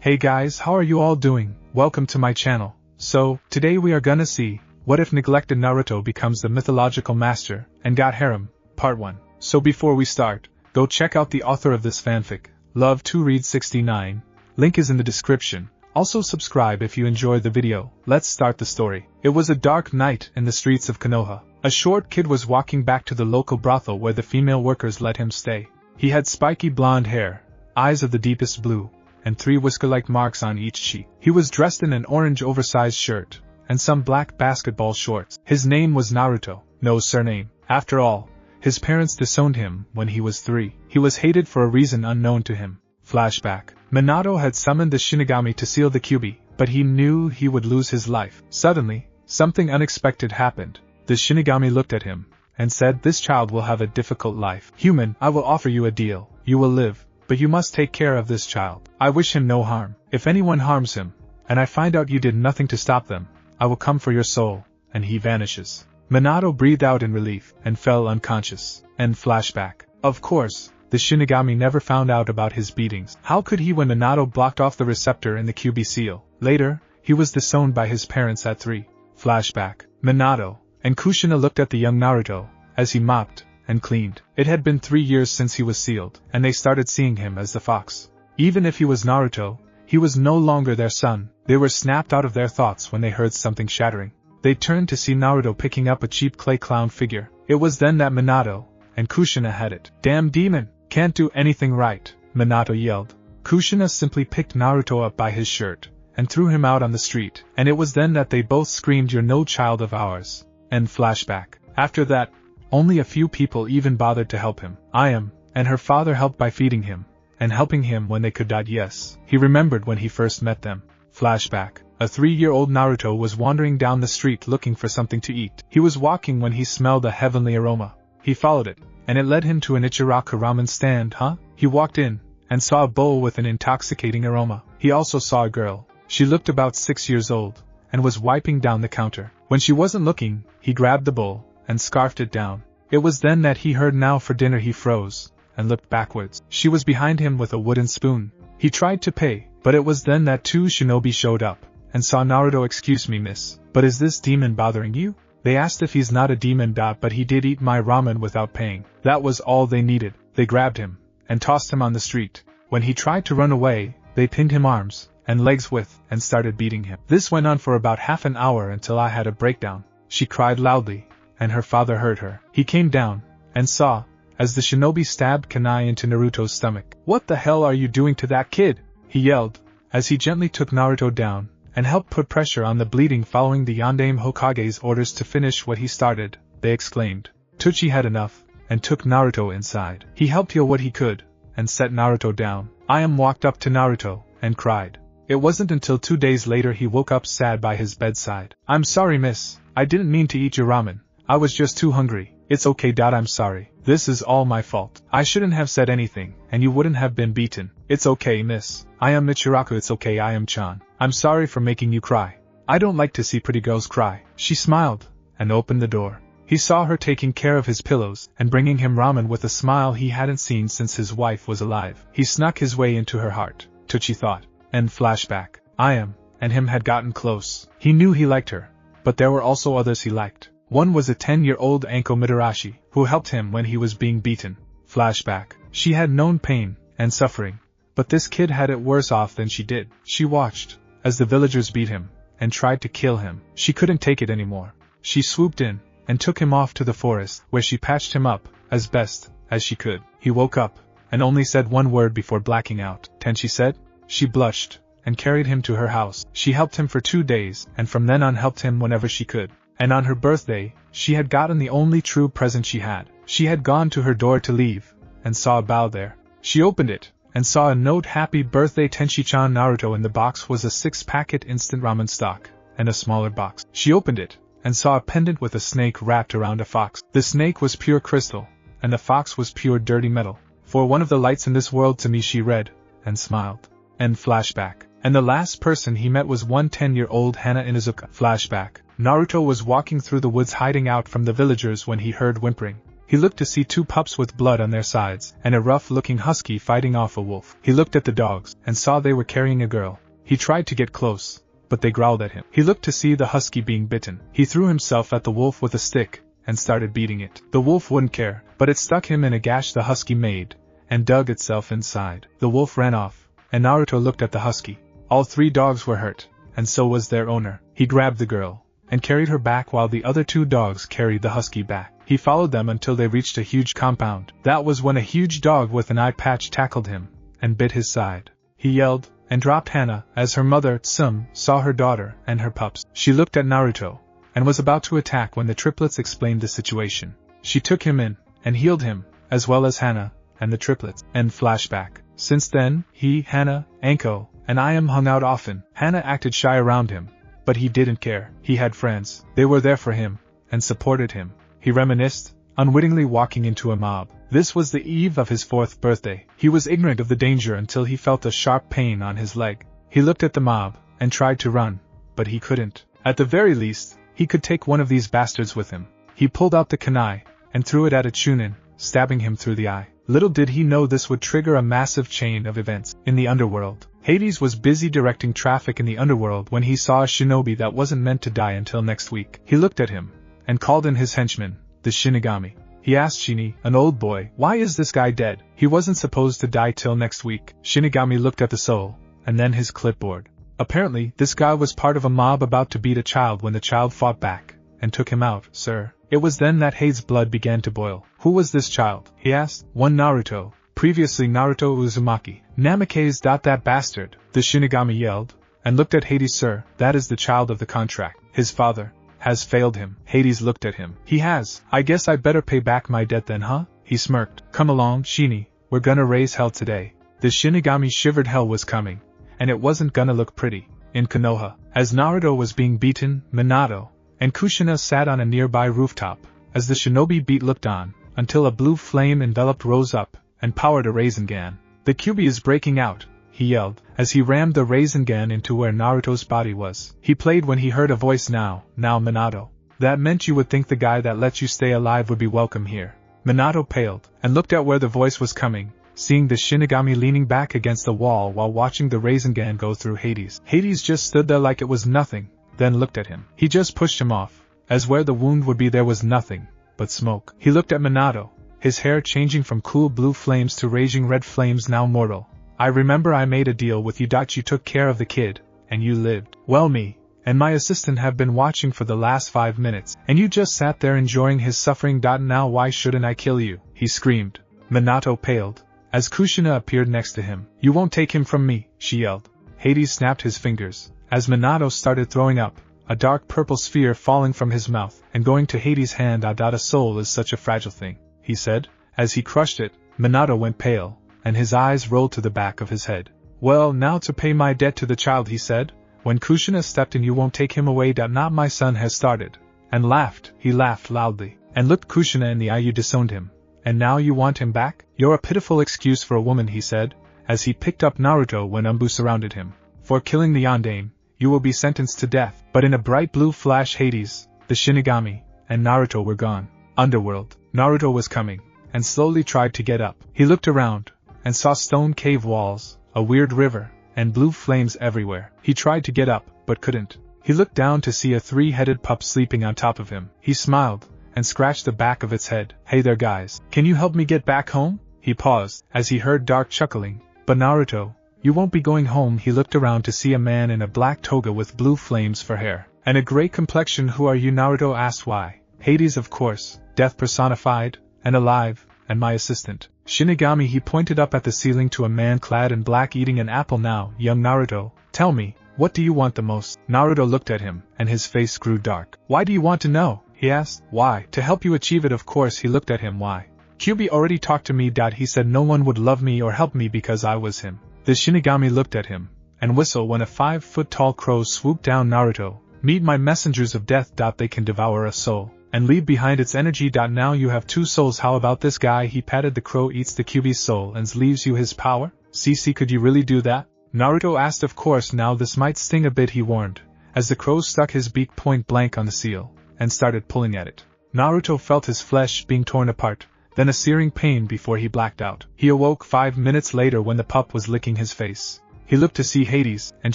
Hey guys, how are you all doing? Welcome to my channel. So, today we are gonna see, what if neglected Naruto becomes the mythological master, and got Harem, part 1. So before we start, go check out the author of this fanfic, Love to Read 69, link is in the description. Also subscribe if you enjoyed the video. Let's start the story. It was a dark night in the streets of Konoha. A short kid was walking back to the local brothel where the female workers let him stay. He had spiky blonde hair, eyes of the deepest blue, and 3 whisker-like marks on each cheek. He was dressed in an orange oversized shirt, and some black basketball shorts. His name was Naruto, no surname. After all, his parents disowned him when he was 3. He was hated for a reason unknown to him. Flashback. Minato had summoned the Shinigami to seal the Kyuubi, but he knew he would lose his life. Suddenly, something unexpected happened. The Shinigami looked at him, and said, "This child will have a difficult life. Human, I will offer you a deal. You will live, but you must take care of this child. I wish him no harm. If anyone harms him, and I find out you did nothing to stop them, I will come for your soul," and he vanishes. Minato breathed out in relief, and fell unconscious. End flashback. Of course, the Shinigami never found out about his beatings. How could he when Minato blocked off the receptor in the Kyuubi seal? Later, he was disowned by his parents at 3. Flashback. Minato and Kushina looked at the young Naruto, as he mopped and cleaned. It had been 3 years since he was sealed, and they started seeing him as the fox. Even if he was Naruto, he was no longer their son. They were snapped out of their thoughts when they heard something shattering. They turned to see Naruto picking up a cheap clay clown figure. It was then that Minato and Kushina had it. "Damn demon! Can't do anything right," Minato yelled. Kushina simply picked Naruto up by his shirt, and threw him out on the street, and it was then that they both screamed, "You're no child of ours." End flashback. After that, only a few people even bothered to help him. Ayam and her father helped by feeding him, and helping him when they could. Yes, he remembered when he first met them. Flashback. A 3-year-old Naruto was wandering down the street looking for something to eat. He was walking when he smelled a heavenly aroma. He followed it, and it led him to an Ichiraku ramen stand. He walked in, and saw a bowl with an intoxicating aroma. He also saw a girl. She looked about 6 years old, and was wiping down the counter. When she wasn't looking, he grabbed the bowl, and scarfed it down. It was then that he heard "Now for dinner." He froze, and looked backwards. She was behind him with a wooden spoon. He tried to pay, but it was then that 2 shinobi showed up, and saw Naruto. "Excuse me, miss, but is this demon bothering you?" They asked if he's not a demon. But he did eat my ramen without paying. That was all they needed. They grabbed him, and tossed him on the street. When he tried to run away, they pinned him arms and legs with, and started beating him. This went on for about half an hour until I had a breakdown. She cried loudly, and her father heard her. He came down, and saw, as the shinobi stabbed kunai into Naruto's stomach. "What the hell are you doing to that kid?" he yelled, as he gently took Naruto down, and helped put pressure on the bleeding. Following the Yondaime Hokage's orders to finish what he started, they exclaimed. Tsuchi had enough, and took Naruto inside. He helped heal what he could, and set Naruto down. Ayam walked up to Naruto, and cried. It wasn't until 2 days later he woke up sad by his bedside. "I'm sorry, miss. I didn't mean to eat your ramen. I was just too hungry." "It's okay, I'm sorry. This is all my fault. I shouldn't have said anything, and you wouldn't have been beaten." "It's okay, miss. I am Michiraku. It's okay, I am Chan. I'm sorry for making you cry. I don't like to see pretty girls cry." She smiled, and opened the door. He saw her taking care of his pillows, and bringing him ramen with a smile he hadn't seen since his wife was alive. He snuck his way into her heart, Tsuchi thought. End flashback. Ayam and him had gotten close. He knew he liked her, but there were also others he liked. One was a 10-year-old Anko Mitarashi, who helped him when he was being beaten. Flashback. She had known pain and suffering, but this kid had it worse off than she did. She watched as the villagers beat him, and tried to kill him. She couldn't take it anymore. She swooped in, and took him off to the forest, where she patched him up, as best as she could. He woke up, and only said one word before blacking out. "Ten," she said. She blushed, and carried him to her house. She helped him for 2 days, and from then on helped him whenever she could. And on her birthday, she had gotten the only true present she had. She had gone to her door to leave, and saw a bow there. She opened it, and saw a note, "Happy birthday Tenshi-chan." Naruto. In the box was a 6-packet instant ramen stock, and a smaller box. She opened it, and saw a pendant with a snake wrapped around a fox. The snake was pure crystal, and the fox was pure dirty metal. "For one of the lights in this world to me," she read, and smiled. End flashback. And the last person he met was one 10-year-old Hana Inuzuka. Flashback. Naruto was walking through the woods hiding out from the villagers when he heard whimpering. He looked to see 2 pups with blood on their sides, and a rough-looking husky fighting off a wolf. He looked at the dogs, and saw they were carrying a girl. He tried to get close, but they growled at him. He looked to see the husky being bitten. He threw himself at the wolf with a stick, and started beating it. The wolf wouldn't care, but it stuck him in a gash the husky made, and dug itself inside. The wolf ran off, and Naruto looked at the husky. All 3 dogs were hurt, and so was their owner. He grabbed the girl, and carried her back while the other 2 dogs carried the husky back. He followed them until they reached a huge compound. That was when a huge dog with an eye patch tackled him, and bit his side. He yelled, and dropped Hana, as her mother, Tsum, saw her daughter and her pups. She looked at Naruto, and was about to attack when the triplets explained the situation. She took him in, and healed him, as well as Hana, and the triplets. End flashback. Since then, he, Hana, Anko, and Ayam hung out often. Hana acted shy around him, but he didn't care. He had friends. They were there for him, and supported him. He reminisced, unwittingly walking into a mob. This was the eve of his 4th birthday. He was ignorant of the danger until he felt a sharp pain on his leg. He looked at the mob, and tried to run, but he couldn't. At the very least, he could take one of these bastards with him. He pulled out the kunai, and threw it at a chunin, stabbing him through the eye. Little did he know this would trigger a massive chain of events. In the underworld, Hades was busy directing traffic in the underworld when he saw a shinobi that wasn't meant to die until next week. He looked at him, and called in his henchman, the Shinigami. He asked Shini, an old boy, why is this guy dead? He wasn't supposed to die till next week. Shinigami looked at the soul, and then his clipboard. Apparently, this guy was part of a mob about to beat a child when the child fought back, and took him out, sir. It was then that Hades' blood began to boil. Who was this child? He asked. One Naruto, previously Naruto Uzumaki. Namikaze. That bastard, the Shinigami yelled, and looked at Hades. Sir, that is the child of the contract. His father has failed him. Hades looked at him. He has. I guess I better pay back my debt then, huh? He smirked. Come along, Shini, we're gonna raise hell today. The Shinigami shivered. Hell was coming, and it wasn't gonna look pretty. In Konoha, as Naruto was being beaten, Minato and Kushina sat on a nearby rooftop, as the shinobi beat looked on, until a blue flame enveloped rose up, and powered a Rasengan. The Kyuubi is breaking out, he yelled, as he rammed the Rasengan into where Naruto's body was. He played when he heard a voice. Now Minato. That meant you would think the guy that let you stay alive would be welcome here. Minato paled, and looked at where the voice was coming, seeing the Shinigami leaning back against the wall while watching the Rasengan go through Hades. Hades just stood there like it was nothing, then looked at him. He just pushed him off, as where the wound would be there was nothing but smoke. He looked at Minato, his hair changing from cool blue flames to raging red flames. Now mortal, I remember I made a deal with you. You took care of the kid, and you lived. Well, me and my assistant have been watching for the last 5 minutes, and you just sat there enjoying his suffering. Now why shouldn't I kill you? He screamed. Minato paled, as Kushina appeared next to him. You won't take him from me, she yelled. Hades snapped his fingers, as Minato started throwing up, a dark purple sphere falling from his mouth, and going to Hades' hand. A soul is such a fragile thing, he said. As he crushed it, Minato went pale, and his eyes rolled to the back of his head. Well, now to pay my debt to the child, he said. When Kushina stepped in, you won't take him away. Not my son has started. And laughed. He laughed loudly, and looked Kushina in the eye. You disowned him, and now you want him back? You're a pitiful excuse for a woman, he said, as he picked up Naruto when Umbu surrounded him. For killing the Yondaime, you will be sentenced to death. But in a bright blue flash, Hades, the Shinigami, and Naruto were gone. Underworld. Naruto was coming, and slowly tried to get up. He looked around, and saw stone cave walls, a weird river, and blue flames everywhere. He tried to get up, but couldn't. He looked down to see a 3-headed pup sleeping on top of him. He smiled, and scratched the back of its head. Hey there guys, can you help me get back home? He paused, as he heard Dark chuckling. But Naruto, you won't be going home. He looked around to see a man in a black toga with blue flames for hair, and a gray complexion. Who are you? Naruto asked. Why, Hades, of course, death personified, and alive, and my assistant, Shinigami. He pointed up at the ceiling to a man clad in black eating an apple. Now, young Naruto, tell me, what do you want the most? Naruto looked at him, and his face grew dark. Why do you want to know? He asked. Why? To help you achieve it, of course. He looked at him. Why? Kyuubi already talked to me. He said no one would love me or help me because I was him. The Shinigami looked at him, and whistled when a 5-foot-tall crow swooped down. Naruto, meet my messengers of death. They can devour a soul, and leave behind its energy. Now you have 2 souls. How about this guy? He patted the crow. Eats the Kyuubi's soul and leaves you his power? CC, could you really do that? Naruto asked. Of course. Now this might sting a bit, he warned, as the crow stuck his beak point blank on the seal, and started pulling at it. Naruto felt his flesh being torn apart, then a searing pain before he blacked out. He awoke 5 minutes later when the pup was licking his face. He looked to see Hades and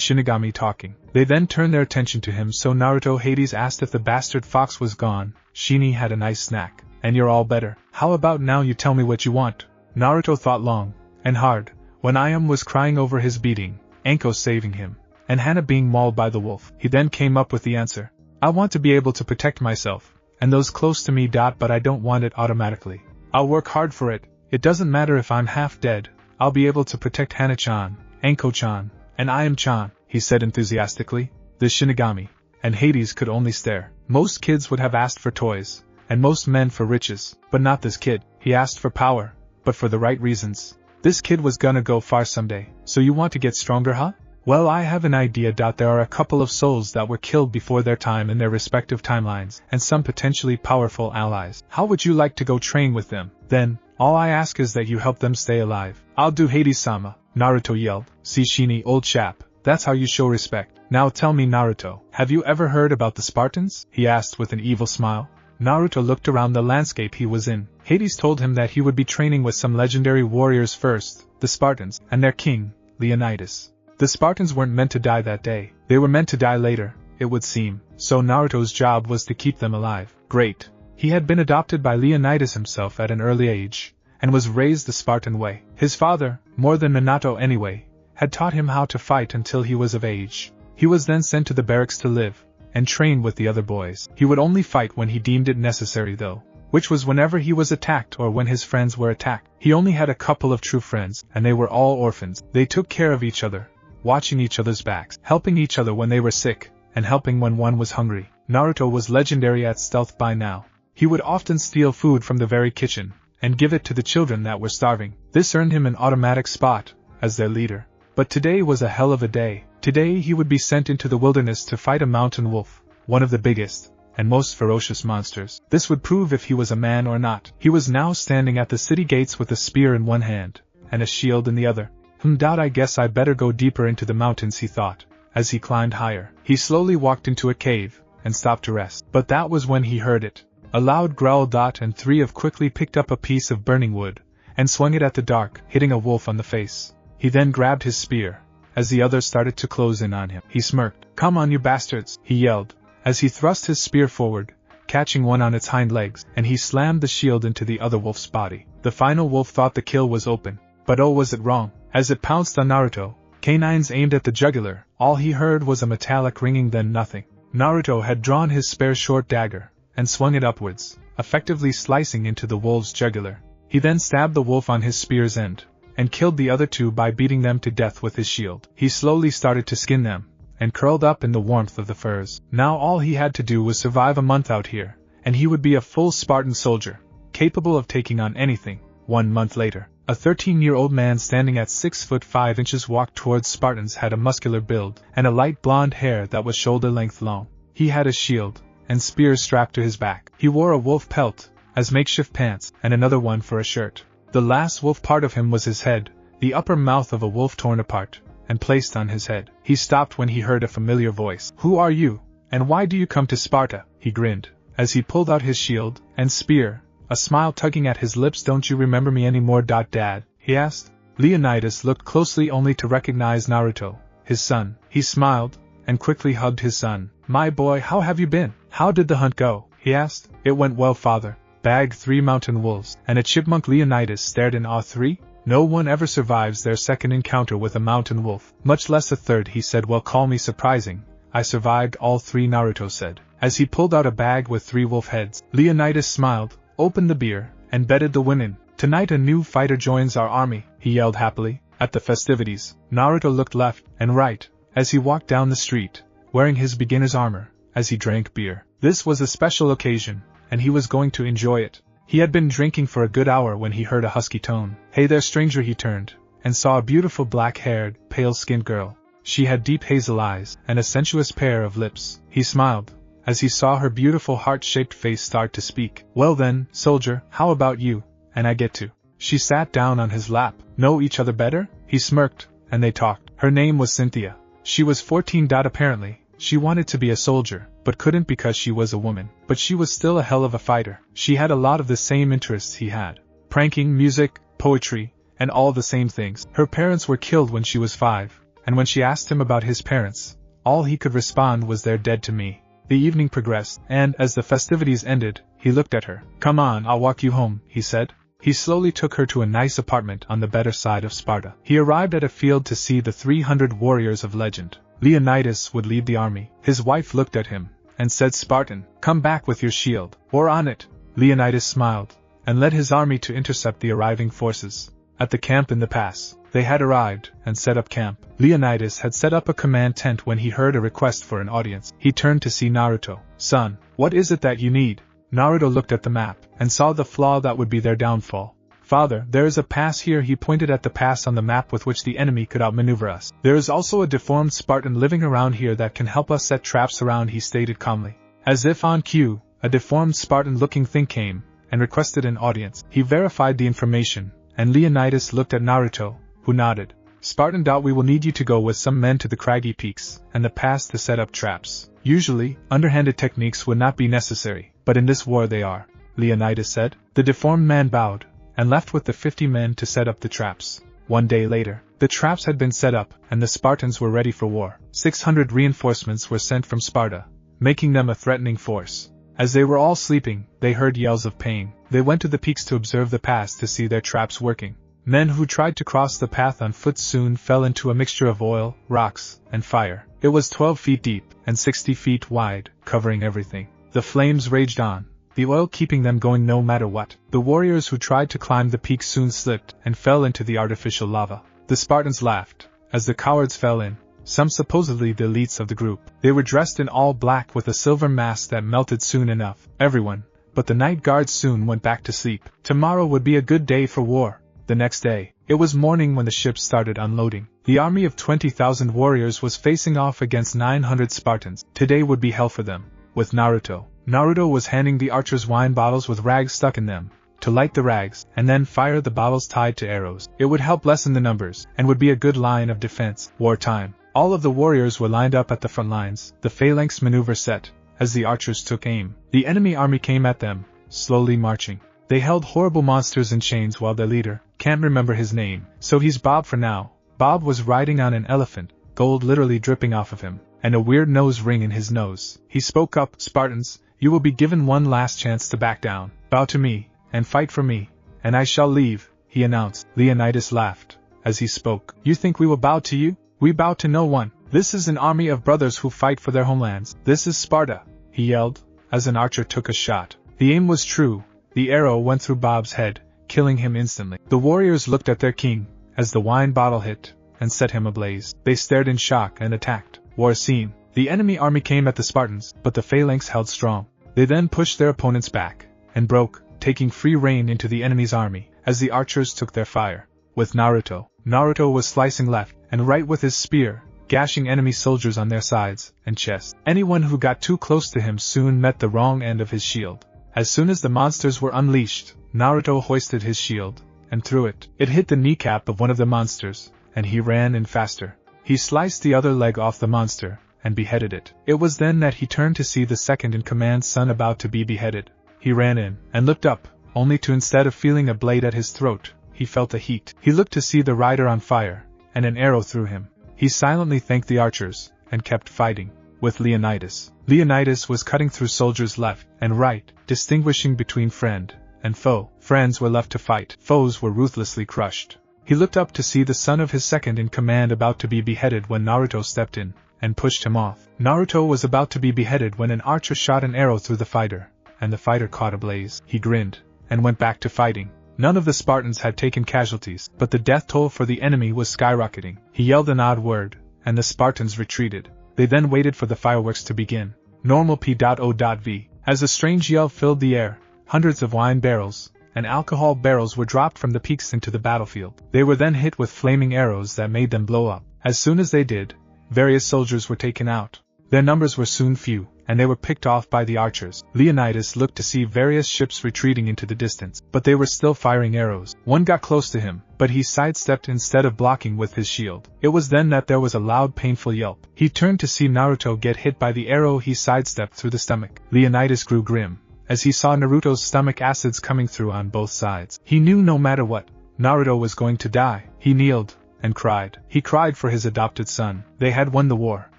Shinigami talking. They then turned their attention to him, so Naruto Hades asked if the bastard fox was gone. Shini had a nice snack. And you're all better. How about now you tell me what you want? Naruto thought long and hard. When Ayam was crying over his beating, Anko saving him, and Hana being mauled by the wolf, he then came up with the answer. I want to be able to protect myself, and those close to me. But I don't want it automatically. I'll work hard for it. It doesn't matter if I'm half dead. I'll be able to protect Hana-chan, Anko-chan, and Ayam-chan, he said enthusiastically. The Shinigami and Hades could only stare. Most kids would have asked for toys, and most men for riches, but not this kid. He asked for power, but for the right reasons. This kid was gonna go far someday. So you want to get stronger, huh? Well, I have an idea. There are a couple of souls that were killed before their time in their respective timelines, and some potentially powerful allies. How would you like to go train with them? Then, all I ask is that you help them stay alive. I'll do, Hades-sama, Naruto yelled. See, Shini, old chap, that's how you show respect. Now tell me, Naruto, have you ever heard about the Spartans? He asked with an evil smile. Naruto looked around the landscape he was in. Hades told him that he would be training with some legendary warriors first, the Spartans, and their king, Leonidas. The Spartans weren't meant to die that day. They were meant to die later, it would seem, so Naruto's job was to keep them alive. Great. He had been adopted by Leonidas himself at an early age, and was raised the Spartan way. His father, more than Minato anyway, had taught him how to fight until he was of age. He was then sent to the barracks to live and train with the other boys. He would only fight when he deemed it necessary though, which was whenever he was attacked or when his friends were attacked. He only had a couple of true friends, and they were all orphans. They took care of each other, watching each other's backs, helping each other when they were sick, and helping when one was hungry. Naruto was legendary at stealth by now. He would often steal food from the very kitchen, and give it to the children that were starving. This earned him an automatic spot as their leader. But today was a hell of a day. Today he would be sent into the wilderness to fight a mountain wolf, one of the biggest and most ferocious monsters. This would prove if he was a man or not. He was now standing at the city gates with a spear in one hand, and a shield in the other. I guess I better go deeper into the mountains, he thought. As he climbed higher, he slowly walked into a cave, and stopped to rest. But that was when he heard it. A loud growl. And 3 of quickly picked up a piece of burning wood, and swung it at the dark, hitting a wolf on the face. He then grabbed his spear. As the others started to close in on him, he smirked. Come on, you bastards, he yelled, as he thrust his spear forward, catching one on its hind legs, and he slammed the shield into the other wolf's body. The final wolf thought the kill was open, but oh, was it wrong. As it pounced on Naruto, canines aimed at the jugular. All he heard was a metallic ringing, then nothing. Naruto had drawn his spare short dagger, and swung it upwards, effectively slicing into the wolf's jugular. He then stabbed the wolf on his spear's end, and killed the other 2 by beating them to death with his shield. He slowly started to skin them, and curled up in the warmth of the furs. Now all he had to do was survive a month out here, and he would be a full Spartan soldier, capable of taking on anything. 1 month later, a 13-year-old man standing at 6 foot 5 inches walked towards Spartans. Had a muscular build, and a light blonde hair that was shoulder-length long. He had a shield and spear strapped to his back. He wore a wolf pelt as makeshift pants, and another one for a shirt. The last wolf part of him was his head, the upper mouth of a wolf torn apart, and placed on his head. He stopped when he heard a familiar voice. Who are you, and why do you come to Sparta? He grinned, as he pulled out his shield and spear, a smile tugging at his lips. Don't you remember me anymore, Dad? He asked. Leonidas looked closely only to recognize Naruto, his son. He smiled, and quickly hugged his son. My boy, how have you been? How did the hunt go? He asked. It went well, father. Bagged 3 mountain wolves, and a chipmunk. Leonidas stared in awe. 3? No one ever survives their second encounter with a mountain wolf, much less a third, he said. Well, call me surprising. I survived all 3, Naruto said, as he pulled out a bag with 3 wolf heads. Leonidas smiled, opened the beer, and bedded the women. Tonight a new fighter joins our army, he yelled happily. At the festivities, Naruto looked left and right as he walked down the street, wearing his beginner's armor, as he drank beer. This was a special occasion, and he was going to enjoy it. He had been drinking for a good hour when he heard a husky tone. Hey there, stranger, he turned, and saw a beautiful black-haired, pale-skinned girl. She had deep hazel eyes, and a sensuous pair of lips. He smiled, as he saw her beautiful heart-shaped face start to speak. Well then, soldier, how about you, and I get to? She sat down on his lap. Know each other better? He smirked, and they talked. Her name was Cynthia. She was 14. Apparently, She wanted to be a soldier, but couldn't because she was a woman. But she was still a hell of a fighter. She had a lot of the same interests he had. Pranking, music, poetry, and all the same things. Her parents were killed when she was 5, and when she asked him about his parents, all he could respond was they're dead to me. The evening progressed, and as the festivities ended, he looked at her. Come on, I'll walk you home, he said. He slowly took her to a nice apartment on the better side of Sparta. He arrived at a field to see the 300 warriors of legend. Leonidas would lead the army. His wife looked at him, and said, Spartan, come back with your shield, or on it. Leonidas smiled, and led his army to intercept the arriving forces. At the camp in the pass, they had arrived, and set up camp. Leonidas had set up a command tent when he heard a request for an audience. He turned to see Naruto. Son, what is it that you need? Naruto looked at the map, and saw the flaw that would be their downfall. Father, there is a pass here. He pointed at the pass on the map with which the enemy could outmaneuver us. There is also a deformed Spartan living around here that can help us set traps around, he stated calmly. As if on cue, a deformed Spartan-looking thing came, and requested an audience. He verified the information, and Leonidas looked at Naruto, who nodded. Spartan, we will need you to go with some men to the craggy peaks and the pass to set up traps. Usually, underhanded techniques would not be necessary, but in this war they are, Leonidas said. The deformed man bowed, and left with the 50 men to set up the traps. 1 day later, the traps had been set up, and the Spartans were ready for war. 600 reinforcements were sent from Sparta, making them a threatening force. As they were all sleeping, they heard yells of pain. They went to the peaks to observe the pass to see their traps working. Men who tried to cross the path on foot soon fell into a mixture of oil, rocks, and fire. It was 12 feet deep, and 60 feet wide, covering everything. The flames raged on, the oil keeping them going no matter what. The warriors who tried to climb the peak soon slipped, and fell into the artificial lava. The Spartans laughed, as the cowards fell in, some supposedly the elites of the group. They were dressed in all black with a silver mask that melted soon enough. Everyone, but the night guards soon went back to sleep. Tomorrow would be a good day for war. The next day, it was morning when the ships started unloading. The army of 20,000 warriors was facing off against 900 Spartans. Today would be hell for them. With Naruto. Naruto was handing the archers wine bottles with rags stuck in them, to light the rags, and then fire the bottles tied to arrows. It would help lessen the numbers, and would be a good line of defense. Wartime. All of the warriors were lined up at the front lines, the phalanx maneuver set, as the archers took aim. The enemy army came at them, slowly marching. They held horrible monsters in chains while their leader, can't remember his name, so he's Bob for now. Bob was riding on an elephant, gold literally dripping off of him, and a weird nose ring in his nose. He spoke up, Spartans, you will be given one last chance to back down. Bow to me, and fight for me, and I shall leave, he announced. Leonidas laughed, as he spoke. You think we will bow to you? We bow to no one. This is an army of brothers who fight for their homelands. This is Sparta, he yelled, as an archer took a shot. The aim was true. The arrow went through Bob's head, killing him instantly. The warriors looked at their king, as the wine bottle hit, and set him ablaze. They stared in shock and attacked. War scene. The enemy army came at the Spartans, but the phalanx held strong. They then pushed their opponents back, and broke, taking free rein into the enemy's army, as the archers took their fire. With Naruto. Naruto was slicing left and right with his spear, gashing enemy soldiers on their sides and chest. Anyone who got too close to him soon met the wrong end of his shield. As soon as the monsters were unleashed, Naruto hoisted his shield, and threw it. It hit the kneecap of one of the monsters, and he ran in faster. He sliced the other leg off the monster, and beheaded it. It was then that he turned to see the second-in-command's son about to be beheaded. He ran in, and looked up, only to instead of feeling a blade at his throat, he felt a heat. He looked to see the rider on fire, and an arrow through him. He silently thanked the archers, and kept fighting. With Leonidas. Leonidas was cutting through soldiers left and right, distinguishing between friend and foe. Friends were left to fight. Foes were ruthlessly crushed. He looked up to see the son of his second-in-command about to be beheaded when Naruto stepped in, and pushed him off. Naruto was about to be beheaded when an archer shot an arrow through the fighter, and the fighter caught a blaze. He grinned, and went back to fighting. None of the Spartans had taken casualties, but the death toll for the enemy was skyrocketing. He yelled an odd word, and the Spartans retreated. They then waited for the fireworks to begin. Normal P.O.V. As a strange yell filled the air, hundreds of wine barrels and alcohol barrels were dropped from the peaks into the battlefield. They were then hit with flaming arrows that made them blow up. As soon as they did, various soldiers were taken out. Their numbers were soon few, and they were picked off by the archers. Leonidas looked to see various ships retreating into the distance, but they were still firing arrows. One got close to him, but he sidestepped instead of blocking with his shield. It was then that there was a loud, painful yelp. He turned to see Naruto get hit by the arrow he sidestepped through the stomach. Leonidas grew grim, as he saw Naruto's stomach acids coming through on both sides. He knew no matter what, Naruto was going to die. He kneeled and cried. He cried for his adopted son. They had won the war,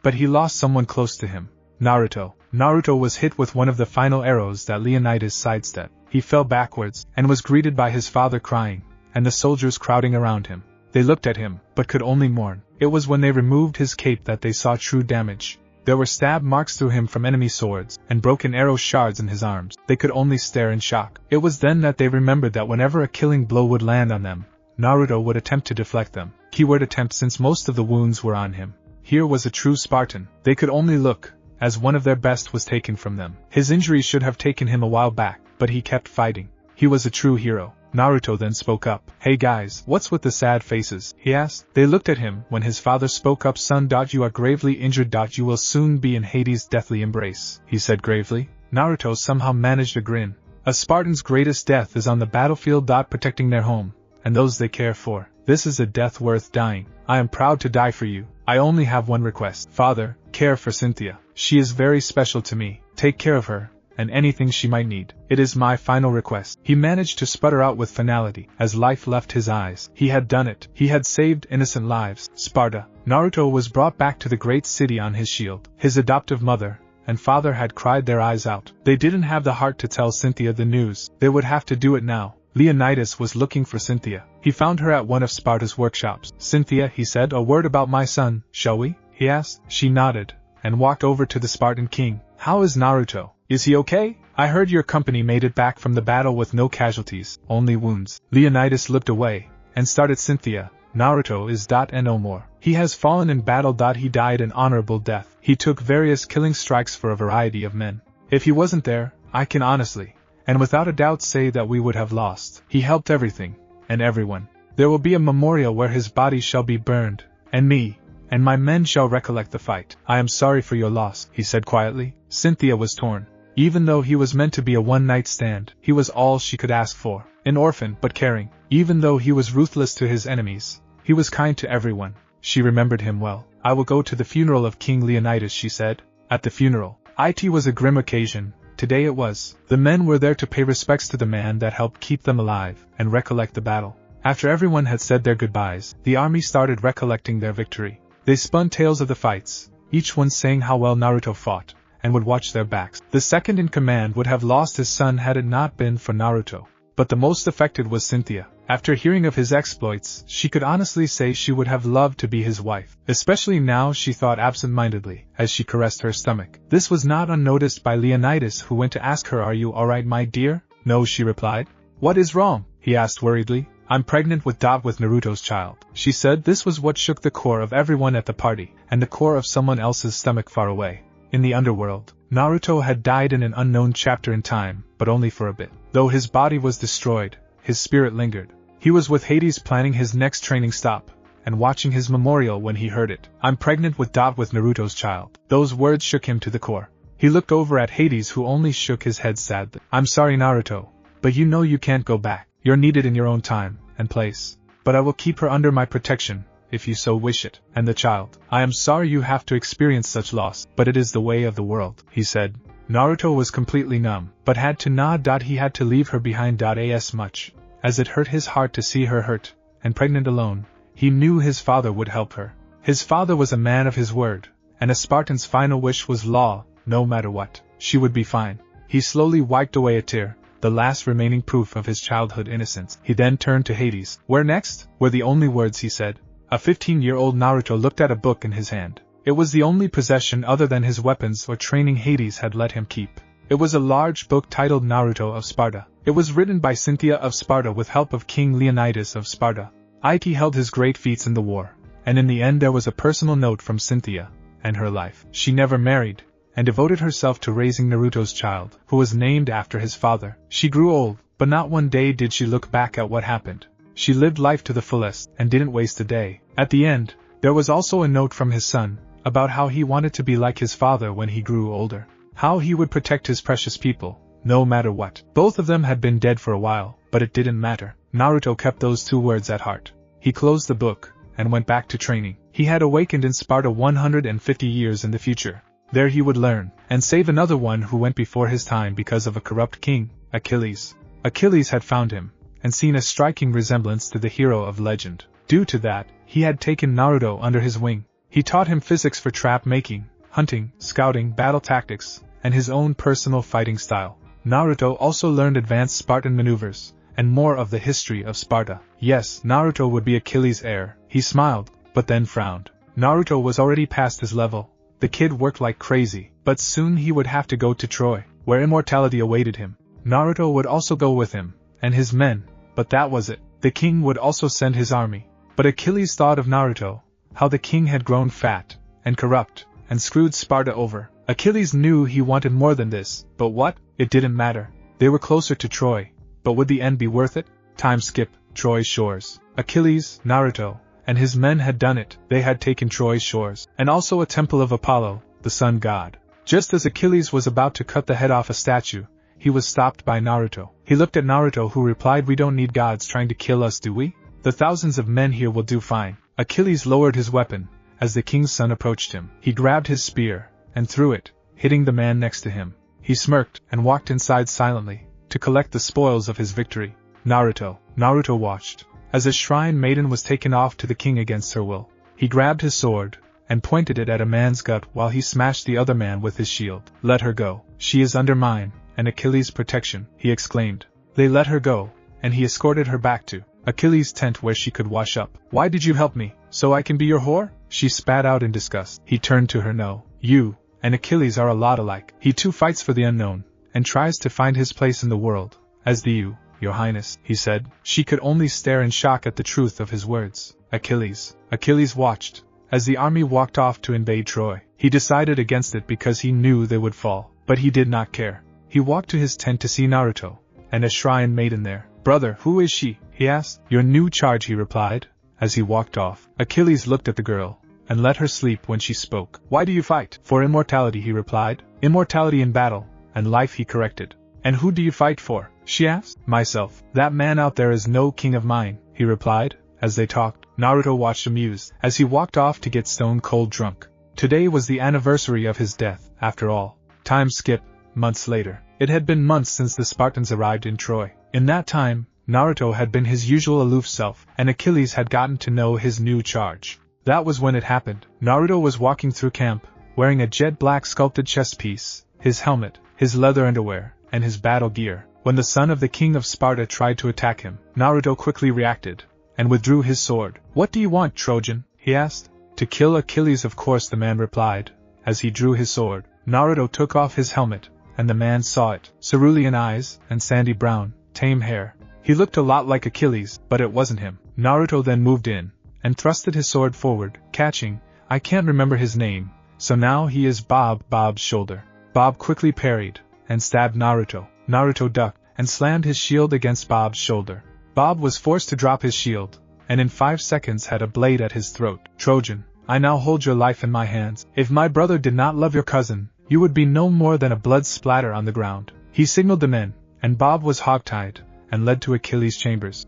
but he lost someone close to him. Naruto was hit with one of the final arrows that Leonidas sidestepped. He fell backwards, and was greeted by his father crying, and the soldiers crowding around him. They looked at him, but could only mourn. It was when they removed his cape that they saw true damage. There were stab marks through him from enemy swords, and broken arrow shards in his arms. They could only stare in shock. It was then that they remembered that whenever a killing blow would land on them, Naruto would attempt to deflect them. Keyword attempt, since most of the wounds were on him. Here was a true Spartan. They could only look, as one of their best was taken from them. His injuries should have taken him a while back, but he kept fighting. He was a true hero. Naruto then spoke up. "Hey guys, what's with the sad faces?" he asked. They looked at him when his father spoke up. "Son, you are gravely injured. You will soon be in Hades' deathly embrace," he said gravely. Naruto somehow managed a grin. "A Spartan's greatest death is on the battlefield. Protecting their home, and those they care for. This is a death worth dying. I am proud to die for you. I only have one request. Father, care for Cynthia. She is very special to me. Take care of her, and anything she might need. It is my final request." He managed to sputter out with finality, as life left his eyes. He had done it. He had saved innocent lives. Sparta. Naruto was brought back to the great city on his shield. His adoptive mother and father had cried their eyes out. They didn't have the heart to tell Cynthia the news. They would have to do it now. Leonidas was looking for Cynthia. He found her at one of Sparta's workshops. "Cynthia," he said, "a word about my son, shall we?" he asked. She nodded, and walked over to the Spartan king. "How is Naruto? Is he okay? I heard your company made it back from the battle with no casualties, only wounds." Leonidas looked away, and started. "Cynthia, Naruto is no more. He has fallen in battle. He died an honorable death. He took various killing strikes for a variety of men. If he wasn't there, I can honestly, and without a doubt, say that we would have lost. He helped everything, and everyone. There will be a memorial where his body shall be burned, and me, and my men shall recollect the fight. I am sorry for your loss," he said quietly. Cynthia was torn. Even though he was meant to be a one-night stand, he was all she could ask for. An orphan, but caring. Even though he was ruthless to his enemies, he was kind to everyone. She remembered him well. "I will go to the funeral of King Leonidas," she said. At the funeral, it was a grim occasion. Today it was. The men were there to pay respects to the man that helped keep them alive, and recollect the battle. After everyone had said their goodbyes, the army started recollecting their victory. They spun tales of the fights, each one saying how well Naruto fought, and would watch their backs. The second in command would have lost his son had it not been for Naruto. But the most affected was Cynthia. After hearing of his exploits, she could honestly say she would have loved to be his wife. Especially now, she thought absent-mindedly, as she caressed her stomach. This was not unnoticed by Leonidas, who went to ask her, "Are you alright, my dear?" "No," she replied. "What is wrong?" he asked worriedly. "I'm pregnant with Naruto's child," she said. This was what shook the core of everyone at the party, and the core of someone else's stomach far away. In the underworld, Naruto had died in an unknown chapter in time, but only for a bit. Though his body was destroyed, his spirit lingered. He was with Hades planning his next training stop, and watching his memorial when he heard it. "I'm pregnant with Naruto's child." Those words shook him to the core. He looked over at Hades, who only shook his head sadly. "I'm sorry, Naruto, but you know you can't go back. You're needed in your own time and place. But I will keep her under my protection, if you so wish it. And the child. I am sorry you have to experience such loss, but it is the way of the world," he said. Naruto was completely numb, but had to nod. He had to leave her behind. As much as it hurt his heart to see her hurt, and pregnant alone, he knew his father would help her. His father was a man of his word, and a Spartan's final wish was law. No matter what, she would be fine. He slowly wiped away a tear, the last remaining proof of his childhood innocence. He then turned to Hades. "Where next?" were the only words he said. A 15-year-old Naruto looked at a book in his hand. It was the only possession other than his weapons or training Hades had let him keep. It was a large book titled Naruto of Sparta. It was written by Cynthia of Sparta with help of King Leonidas of Sparta. It held his great feats in the war, and in the end there was a personal note from Cynthia, and her life. She never married, and devoted herself to raising Naruto's child, who was named after his father. She grew old, but not one day did she look back at what happened. She lived life to the fullest, and didn't waste a day. At the end, there was also a note from his son. about how he wanted to be like his father when he grew older, how he would protect his precious people, no matter what. Both of them had been dead for a while, but it didn't matter. Naruto kept those 2 words at heart. He closed the book and went back to training. He had awakened in Sparta 150 years in the future. There he would learn and save another one who went before his time because of a corrupt king, Achilles. Achilles had found him and seen a striking resemblance to the hero of legend. Due to that, he had taken Naruto under his wing. He taught him physics for trap making, hunting, scouting, battle tactics, and his own personal fighting style. Naruto also learned advanced Spartan maneuvers and more of the history of Sparta. Yes, Naruto would be Achilles' heir. He smiled, but then frowned. Naruto was already past his level. The kid worked like crazy, but soon he would have to go to Troy, where immortality awaited him. Naruto would also go with him, and his men, but that was it. The king would also send his army. But Achilles thought of Naruto, how the king had grown fat and corrupt and screwed Sparta over. Achilles knew he wanted more than this, but what? It didn't matter. They were closer to Troy, but would the end be worth it? Time skip, Troy's shores. Achilles, Naruto, and his men had done it. They had taken Troy's shores, and also a temple of Apollo, the sun god. Just as Achilles was about to cut the head off a statue, he was stopped by Naruto. He looked at Naruto, who replied, "We don't need gods trying to kill us, do we? The thousands of men here will do fine." Achilles lowered his weapon as the king's son approached him. He grabbed his spear and threw it, hitting the man next to him. He smirked and walked inside silently to collect the spoils of his victory. Naruto watched as a shrine maiden was taken off to the king against her will. He grabbed his sword and pointed it at a man's gut while he smashed the other man with his shield. "Let her go. She is under mine and Achilles' protection," he exclaimed. They let her go, and he escorted her back to Achilles' tent where she could wash up. "Why did you help me? So I can be your whore?" she spat out in disgust. He turned to her. "No, you and Achilles are a lot alike. He too fights for the unknown, and tries to find his place in the world, as do you, your highness," he said. She could only stare in shock at the truth of his words. Achilles watched as the army walked off to invade Troy. He decided against it because he knew they would fall, but he did not care. He walked to his tent to see Naruto, and a shrine maiden there. "Brother, who is she?" he asked. "Your new charge," he replied, as he walked off. Achilles looked at the girl, and let her sleep when she spoke. "Why do you fight?" "For immortality," he replied. "Immortality in battle, and life," he corrected. "And who do you fight for?" she asked. "Myself. That man out there is no king of mine," he replied. As they talked, Naruto watched amused as he walked off to get stone cold drunk. Today was the anniversary of his death, after all. Time skip, months later. It had been months since the Spartans arrived in Troy. In that time, Naruto had been his usual aloof self, and Achilles had gotten to know his new charge. That was when it happened. Naruto was walking through camp, wearing a jet black sculpted chest piece, his helmet, his leather underwear, and his battle gear. When the son of the king of Sparta tried to attack him, Naruto quickly reacted and withdrew his sword. "What do you want, Trojan?" he asked. "To kill Achilles, of course," the man replied, as he drew his sword. Naruto took off his helmet, and the man saw it. Cerulean eyes, and sandy brown, tame hair. He looked a lot like Achilles, but it wasn't him. Naruto then moved in, and thrusted his sword forward, catching, I can't remember his name, so now he is Bob's shoulder. Bob quickly parried, and stabbed Naruto. Naruto ducked, and slammed his shield against Bob's shoulder. Bob was forced to drop his shield, and in 5 seconds had a blade at his throat. "Trojan, I now hold your life in my hands. If my brother did not love your cousin, you would be no more than a blood splatter on the ground." He signaled the men, and Bob was hogtied, and led to Achilles' chambers.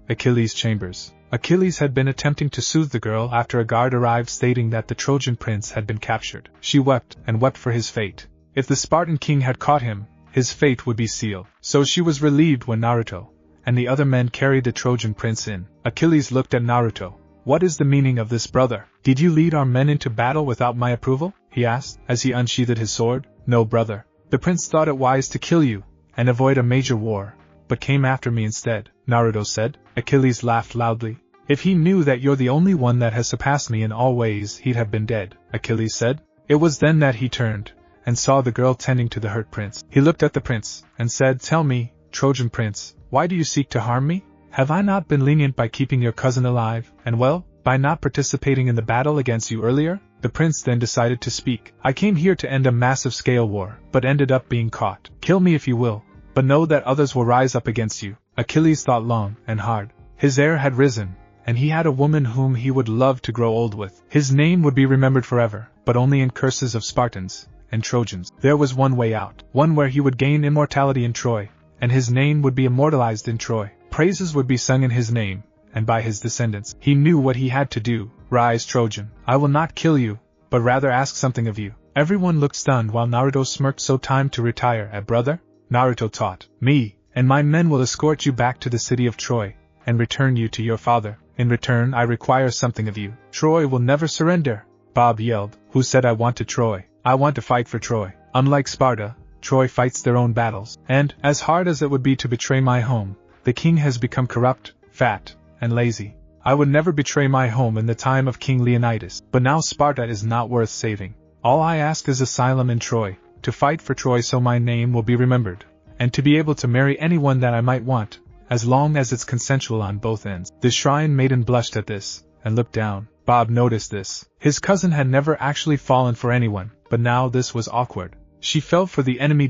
Achilles had been attempting to soothe the girl after a guard arrived stating that the Trojan prince had been captured. She wept, and wept for his fate. If the Spartan king had caught him, his fate would be sealed. So she was relieved when Naruto and the other men carried the Trojan prince in. Achilles looked at Naruto. "What is the meaning of this, brother? Did you lead our men into battle without my approval?" he asked, as he unsheathed his sword. "No, brother. The prince thought it wise to kill you and avoid a major war, but came after me instead," Naruto said. Achilles laughed loudly. "If he knew that you're the only one that has surpassed me in all ways, he'd have been dead," Achilles said. It was then that he turned and saw the girl tending to the hurt prince. He looked at the prince and said, "Tell me, Trojan prince, why do you seek to harm me? Have I not been lenient by keeping your cousin alive, and well, by not participating in the battle against you earlier?" The prince then decided to speak. "I came here to end a massive scale war, but ended up being caught. Kill me if you will, but know that others will rise up against you." Achilles thought long and hard. His heir had risen, and he had a woman whom he would love to grow old with. His name would be remembered forever, but only in curses of Spartans and Trojans. There was one way out, one where he would gain immortality in Troy, and his name would be immortalized in Troy. Praises would be sung in his name, and by his descendants. He knew what he had to do. Rise, Trojan. I will not kill you, but rather ask something of you. Everyone looked stunned while Naruto smirked. So time to retire, brother? Naruto taught. Me, and my men will escort you back to the city of Troy, and return you to your father. In return, I require something of you. Troy will never surrender. Bob yelled. Who said I wanted Troy? I want to fight for Troy. Unlike Sparta, Troy fights their own battles. And, as hard as it would be to betray my home, the king has become corrupt, fat, and lazy. I would never betray my home in the time of King Leonidas. But now Sparta is not worth saving. All I ask is asylum in Troy, to fight for Troy so my name will be remembered, and to be able to marry anyone that I might want, as long as it's consensual on both ends. The shrine maiden blushed at this, and looked down. Bob noticed this. His cousin had never actually fallen for anyone, but now this was awkward. She fell for the enemy.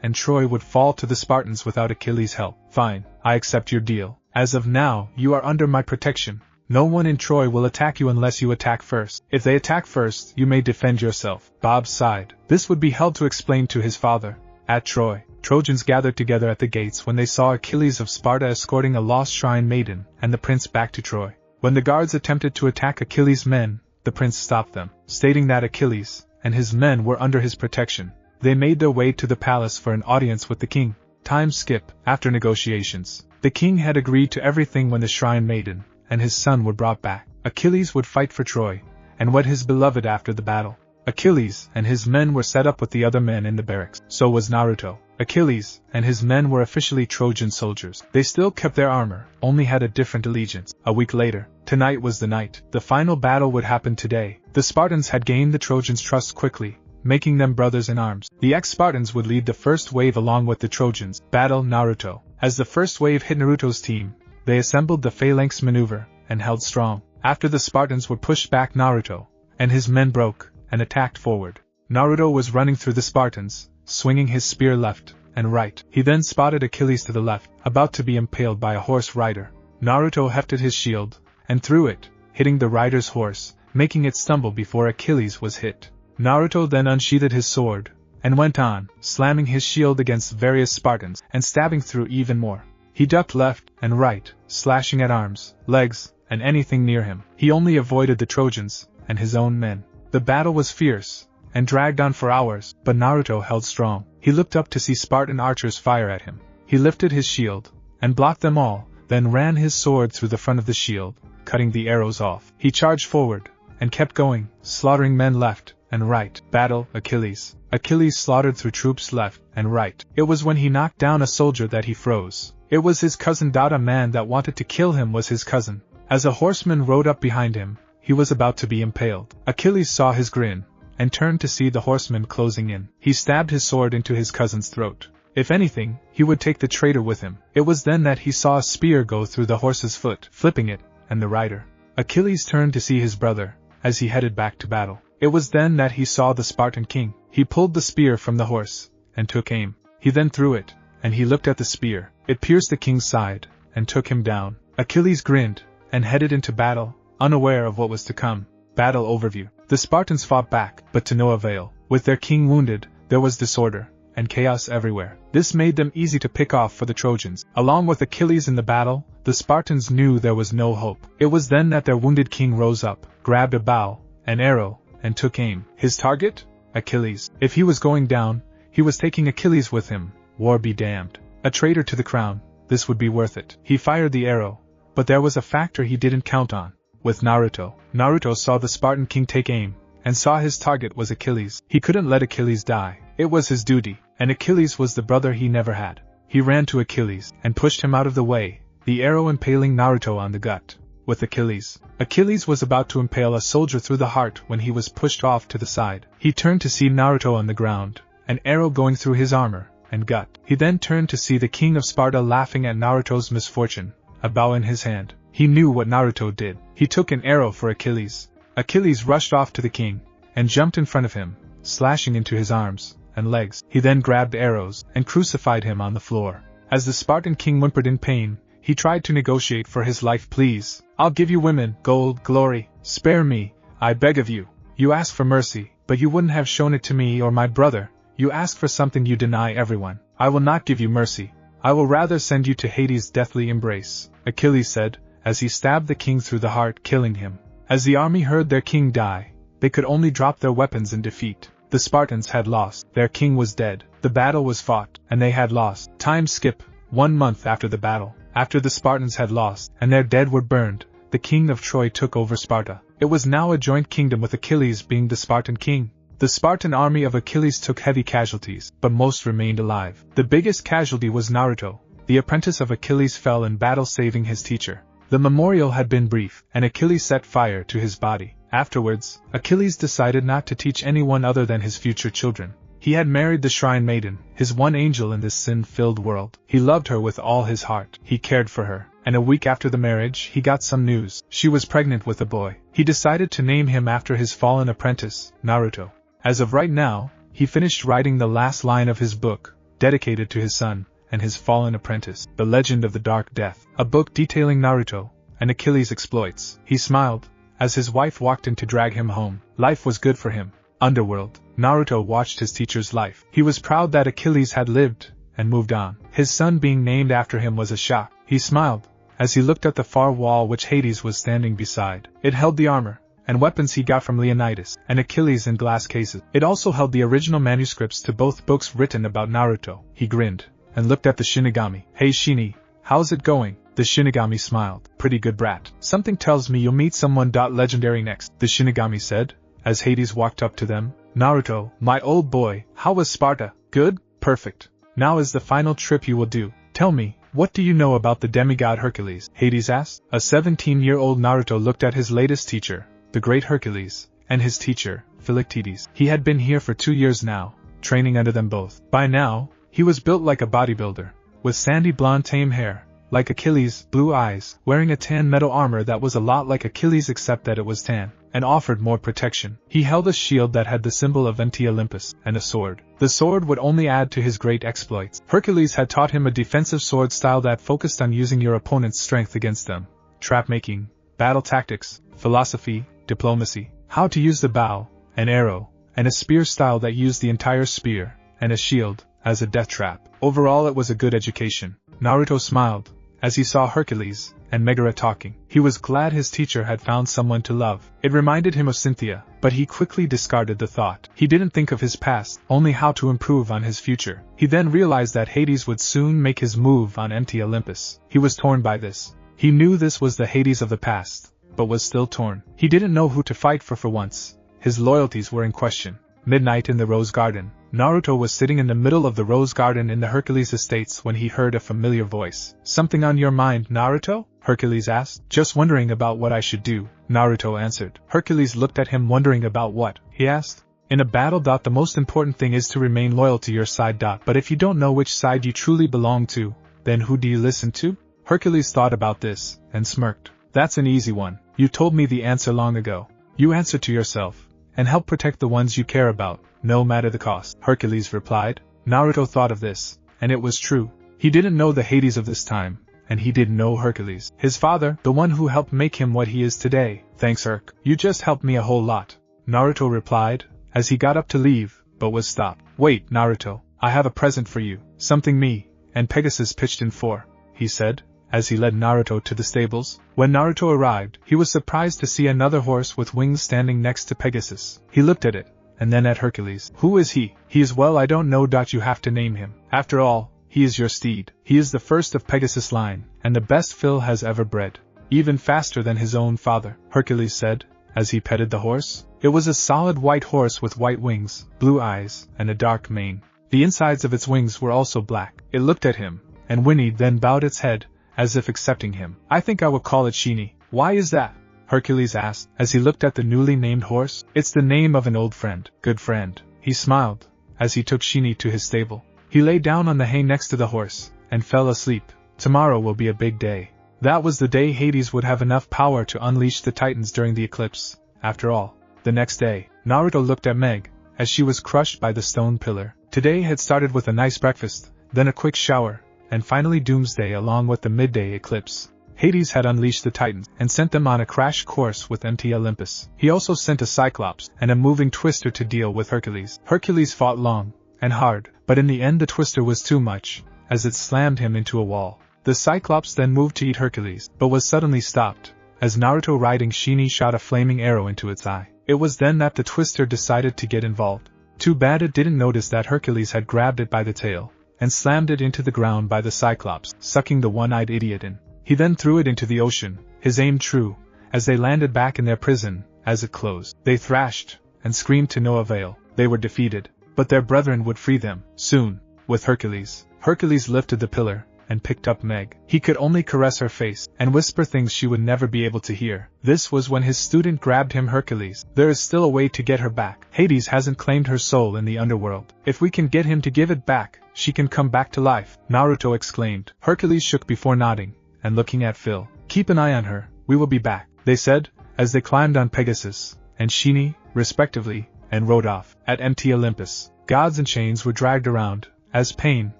And Troy would fall to the Spartans without Achilles' help. Fine, I accept your deal. As of now, you are under my protection. No one in Troy will attack you unless you attack first. If they attack first, you may defend yourself. Bob sighed. This would be held to explain to his father. At Troy, Trojans gathered together at the gates when they saw Achilles of Sparta escorting a lost shrine maiden and the prince back to Troy. When the guards attempted to attack Achilles' men, the prince stopped them, stating that Achilles and his men were under his protection. They made their way to the palace for an audience with the king. Time skip. After negotiations, the king had agreed to everything when the shrine maiden and his son were brought back. Achilles would fight for Troy and wed his beloved after the battle. Achilles and his men were set up with the other men in the barracks. So was Naruto. Achilles and his men were officially Trojan soldiers. They still kept their armor, only had a different allegiance. A week later, tonight was the night. The final battle would happen today. The Spartans had gained the Trojans' trust quickly, making them brothers in arms. The ex-Spartans would lead the first wave along with the Trojans. Battle Naruto. As the first wave hit Naruto's team, they assembled the phalanx maneuver and held strong. After the Spartans would push back Naruto, and his men broke and attacked forward. Naruto was running through the Spartans, swinging his spear left and right. He then spotted Achilles to the left, about to be impaled by a horse rider. Naruto hefted his shield and threw it, hitting the rider's horse, making it stumble before Achilles was hit. Naruto then unsheathed his sword and went on, slamming his shield against various Spartans and stabbing through even more. He ducked left and right, slashing at arms, legs, and anything near him. He only avoided the Trojans and his own men. The battle was fierce and dragged on for hours, but Naruto held strong. He looked up to see Spartan archers fire at him. He lifted his shield and blocked them all, then ran his sword through the front of the shield, cutting the arrows off. He charged forward and kept going, slaughtering men left and right. Battle Achilles. Achilles slaughtered through troops left and right. It was when he knocked down a soldier that he froze. It was his cousin. A man that wanted to kill him was his cousin. As a horseman rode up behind him, he was about to be impaled. Achilles saw his grin and turned to see the horseman closing in. He stabbed his sword into his cousin's throat. If anything, he would take the traitor with him. It was then that he saw a spear go through the horse's foot, flipping it, and the rider. Achilles turned to see his brother as he headed back to battle. It was then that he saw the Spartan king. He pulled the spear from the horse and took aim. He then threw it, and he looked at the spear. It pierced the king's side and took him down. Achilles grinned and headed into battle, unaware of what was to come. Battle overview. The Spartans fought back, but to no avail. With their king wounded, there was disorder and chaos everywhere. This made them easy to pick off for the Trojans. Along with Achilles in the battle, the Spartans knew there was no hope. It was then that their wounded king rose up, grabbed a bow, an arrow, and took aim. His target? Achilles. If he was going down, he was taking Achilles with him. War be damned. A traitor to the crown, this would be worth it. He fired the arrow, but there was a factor he didn't count on. With Naruto. Naruto saw the Spartan king take aim, and saw his target was Achilles. He couldn't let Achilles die. It was his duty, and Achilles was the brother he never had. He ran to Achilles, and pushed him out of the way, the arrow impaling Naruto on the gut. With Achilles. Achilles was about to impale a soldier through the heart when he was pushed off to the side. He turned to see Naruto on the ground, an arrow going through his armor and gut. He then turned to see the king of Sparta laughing at Naruto's misfortune, a bow in his hand. He knew what Naruto did. He took an arrow for Achilles. Achilles rushed off to the king, and jumped in front of him, slashing into his arms and legs. He then grabbed arrows, and crucified him on the floor. As the Spartan king whimpered in pain, he tried to negotiate for his life. Please, I'll give you women, gold, glory. Spare me, I beg of you. You ask for mercy, but you wouldn't have shown it to me or my brother. You ask for something you deny everyone. I will not give you mercy. I will rather send you to Hades' deathly embrace," Achilles said, as he stabbed the king through the heart, killing him. As the army heard their king die, they could only drop their weapons in defeat. The Spartans had lost, their king was dead, the battle was fought, and they had lost. Time skip, 1 month after the battle. After the Spartans had lost, and their dead were burned, the king of Troy took over Sparta. It was now a joint kingdom with Achilles being the Spartan king. The Spartan army of Achilles took heavy casualties, but most remained alive. The biggest casualty was Naruto. The apprentice of Achilles fell in battle saving his teacher. The memorial had been brief, and Achilles set fire to his body. Afterwards, Achilles decided not to teach anyone other than his future children. He had married the shrine maiden, his one angel in this sin-filled world. He loved her with all his heart. He cared for her. And a week after the marriage, he got some news. She was pregnant with a boy. He decided to name him after his fallen apprentice, Naruto. As of right now, he finished writing the last line of his book, dedicated to his son and his fallen apprentice, The Legend of the Dark Death, a book detailing Naruto and Achilles' exploits. He smiled as his wife walked in to drag him home. Life was good for him. Underworld. Naruto watched his teacher's life. He was proud that Achilles had lived and moved on. His son being named after him was a shock. He smiled as he looked at the far wall which Hades was standing beside. It held the armor and weapons he got from Leonidas and Achilles in glass cases. It also held the original manuscripts to both books written about Naruto. He grinned and looked at the Shinigami. "Hey Shini, how's it going?" The Shinigami smiled. "Pretty good, brat. Something tells me you'll meet someone legendary next," the Shinigami said, as Hades walked up to them. "Naruto, my old boy, how was Sparta? Good? Perfect. Now is the final trip you will do. Tell me, what do you know about the demigod Hercules?" Hades asked. A 17-year-old Naruto looked at his latest teacher, the great Hercules, and his teacher, Philoctetes. He had been here for 2 years now, training under them both. By now, he was built like a bodybuilder, with sandy blonde tame hair, like Achilles, blue eyes, wearing a tan metal armor that was a lot like Achilles except that it was tan, and offered more protection. He held a shield that had the symbol of Mt. Olympus, and a sword. The sword would only add to his great exploits. Hercules had taught him a defensive sword style that focused on using your opponent's strength against them, trap making, battle tactics, philosophy, diplomacy, how to use the bow, an arrow, and a spear style that used the entire spear, and a shield, as a death trap. Overall it was a good education. Naruto smiled as he saw Hercules and Megara talking. He was glad his teacher had found someone to love. It reminded him of Cynthia, but he quickly discarded the thought. He didn't think of his past, only how to improve on his future. He then realized that Hades would soon make his move on Mt. Olympus. He was torn by this. He knew this was the Hades of the past, but was still torn. He didn't know who to fight for once. His loyalties were in question. Midnight in the Rose Garden. Naruto was sitting in the middle of the Rose Garden in the Hercules estates when he heard a familiar voice. "Something on your mind, Naruto?" Hercules asked. "Just wondering about what I should do," Naruto answered. Hercules looked at him wondering about what, he asked. "In a battle, the most important thing is to remain loyal to your side. But if you don't know which side you truly belong to, then who do you listen to?" Hercules thought about this, and smirked. "That's an easy one. You told me the answer long ago. You answer to yourself, and help protect the ones you care about, no matter the cost," Hercules replied. Naruto thought of this, and it was true. He didn't know the Hades of this time, and he didn't know Hercules. His father, the one who helped make him what he is today. "Thanks, Herc. You just helped me a whole lot," Naruto replied, as he got up to leave, but was stopped. "Wait, Naruto, I have a present for you, something me and Pegasus pitched in for," he said, as he led Naruto to the stables. When Naruto arrived, he was surprised to see another horse with wings standing next to Pegasus. He looked at it, and then at Hercules. "Who is he?" "He is, well, I don't know. You have to name him. After all, he is your steed. He is the first of Pegasus' line, and the best Phil has ever bred. Even faster than his own father," Hercules said, as he petted the horse. It was a solid white horse with white wings, blue eyes, and a dark mane. The insides of its wings were also black. It looked at him, and whinnied, then bowed its head, as if accepting him. "I think I will call it Shini." "Why is that?" Hercules asked, as he looked at the newly named horse. "It's the name of an old friend." "Good friend." He smiled, as he took Shini to his stable. He lay down on the hay next to the horse, and fell asleep. Tomorrow will be a big day. That was the day Hades would have enough power to unleash the Titans during the eclipse. After all, the next day, Naruto looked at Meg, as she was crushed by the stone pillar. Today had started with a nice breakfast, then a quick shower, and finally doomsday along with the midday eclipse. Hades had unleashed the Titans and sent them on a crash course with MT Olympus. He also sent a Cyclops and a moving twister to deal with Hercules. Hercules fought long and hard, but in the end the twister was too much, as it slammed him into a wall. The Cyclops then moved to eat Hercules, but was suddenly stopped, as Naruto riding Shini shot a flaming arrow into its eye. It was then that the twister decided to get involved. Too bad it didn't notice that Hercules had grabbed it by the tail and slammed it into the ground by the Cyclops, sucking the one-eyed idiot in. He then threw it into the ocean, his aim true, as they landed back in their prison. As it closed, they thrashed and screamed to no avail. They were defeated, but their brethren would free them soon. With Hercules, Hercules lifted the pillar and picked up Meg. He could only caress her face and whisper things she would never be able to hear. This was when his student grabbed him. Hercules, there is still a way to get her back. Hades hasn't claimed her soul in the underworld. If we can get him to give it back, she can come back to life, Naruto exclaimed. Hercules shook before nodding and looking at Phil. Keep an eye on her, we will be back, they said, as they climbed on Pegasus and Shini, respectively, and rode off. At MT Olympus, gods in chains were dragged around, as Pain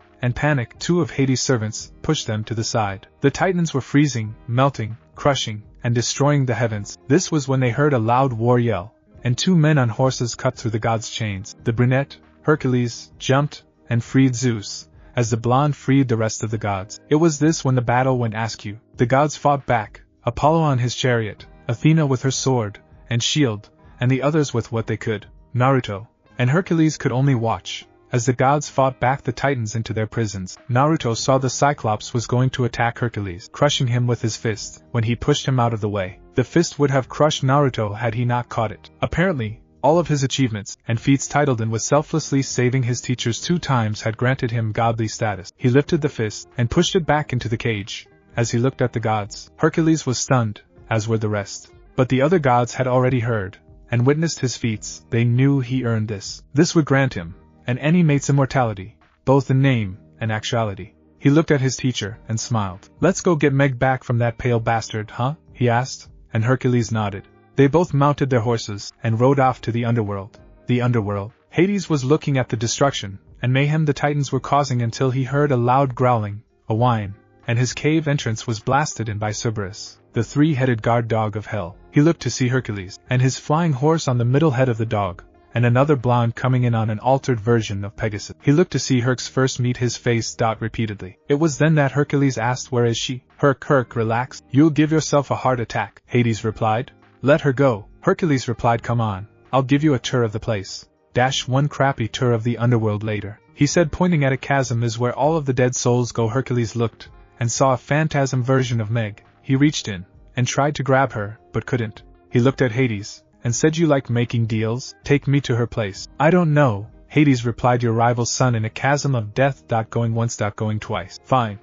and Panic, two of Hades' servants, pushed them to the side. The Titans were freezing, melting, crushing, and destroying the heavens. This was when they heard a loud war yell, and two men on horses cut through the gods' chains. The brunette, Hercules, jumped and freed Zeus, as the blonde freed the rest of the gods. It was this when the battle went askew. The gods fought back, Apollo on his chariot, Athena with her sword and shield, and the others with what they could. Naruto and Hercules could only watch, as the gods fought back the Titans into their prisons. Naruto saw the Cyclops was going to attack Hercules, crushing him with his fist. When he pushed him out of the way, the fist would have crushed Naruto had he not caught it. Apparently, all of his achievements and feats titled in with selflessly saving his teachers 2 times had granted him godly status. He lifted the fist and pushed it back into the cage. As he looked at the gods, Hercules was stunned, as were the rest. But the other gods had already heard and witnessed his feats. They knew he earned this. This would grant him an animate's immortality, both in name and actuality. He looked at his teacher and smiled. Let's go get Meg back from that pale bastard, huh? He asked, and Hercules nodded. They both mounted their horses and rode off to the underworld. The underworld. Hades was looking at the destruction and mayhem the Titans were causing until he heard a loud growling, a whine, and his cave entrance was blasted in by Cerberus, the 3-headed guard dog of hell. He looked to see Hercules and his flying horse on the middle head of the dog, and another blonde coming in on an altered version of Pegasus. He looked to see Herc first meet his face. Repeatedly. It was then that Hercules asked, where is she? Herc, relax. You'll give yourself a heart attack, Hades replied. Let her go. Hercules replied, come on, I'll give you a tour of the place. One crappy tour of the underworld later, he said, pointing at a chasm is where all of the dead souls go. Hercules looked and saw a phantasm version of Meg. He reached in and tried to grab her, but couldn't. He looked at Hades and said, you like making deals? Take me to her place. I don't know, Hades replied, your rival's son in a chasm of death. Going once, going twice. Fine,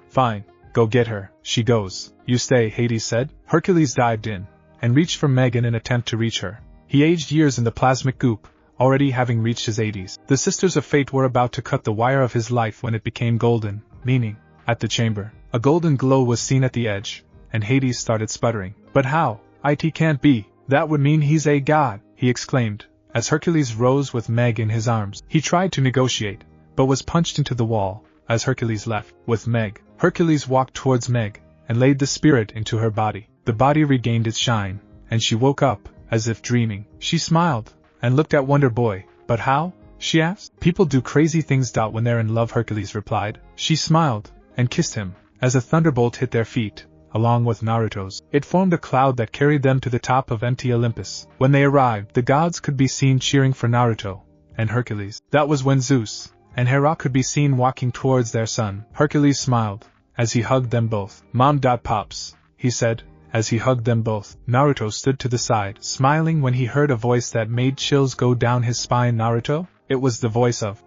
go get her. She goes. You stay, Hades said. Hercules dived in and reached for Meg in an attempt to reach her. He aged years in the plasmic goop, already having reached his 80s. The Sisters of Fate were about to cut the wire of his life when it became golden, meaning, at the chamber, a golden glow was seen at the edge, and Hades started sputtering. But how? It can't be. That would mean he's a god, he exclaimed, as Hercules rose with Meg in his arms. He tried to negotiate, but was punched into the wall, as Hercules left. With Meg, Hercules walked towards Meg, and laid the spirit into her body. The body regained its shine, and she woke up, as if dreaming. She smiled, and looked at Wonder Boy. But how? She asked. People do crazy things. When they're in love, Hercules replied. She smiled, and kissed him, as a thunderbolt hit their feet, along with Naruto's. It formed a cloud that carried them to the top of empty Olympus. When they arrived, the gods could be seen cheering for Naruto and Hercules. That was when Zeus and Hera could be seen walking towards their son. Hercules smiled, as he hugged them both. Mom. Pops, he said, as he hugged them both. Naruto stood to the side, smiling when he heard a voice that made chills go down his spine. Naruto? It was the voice of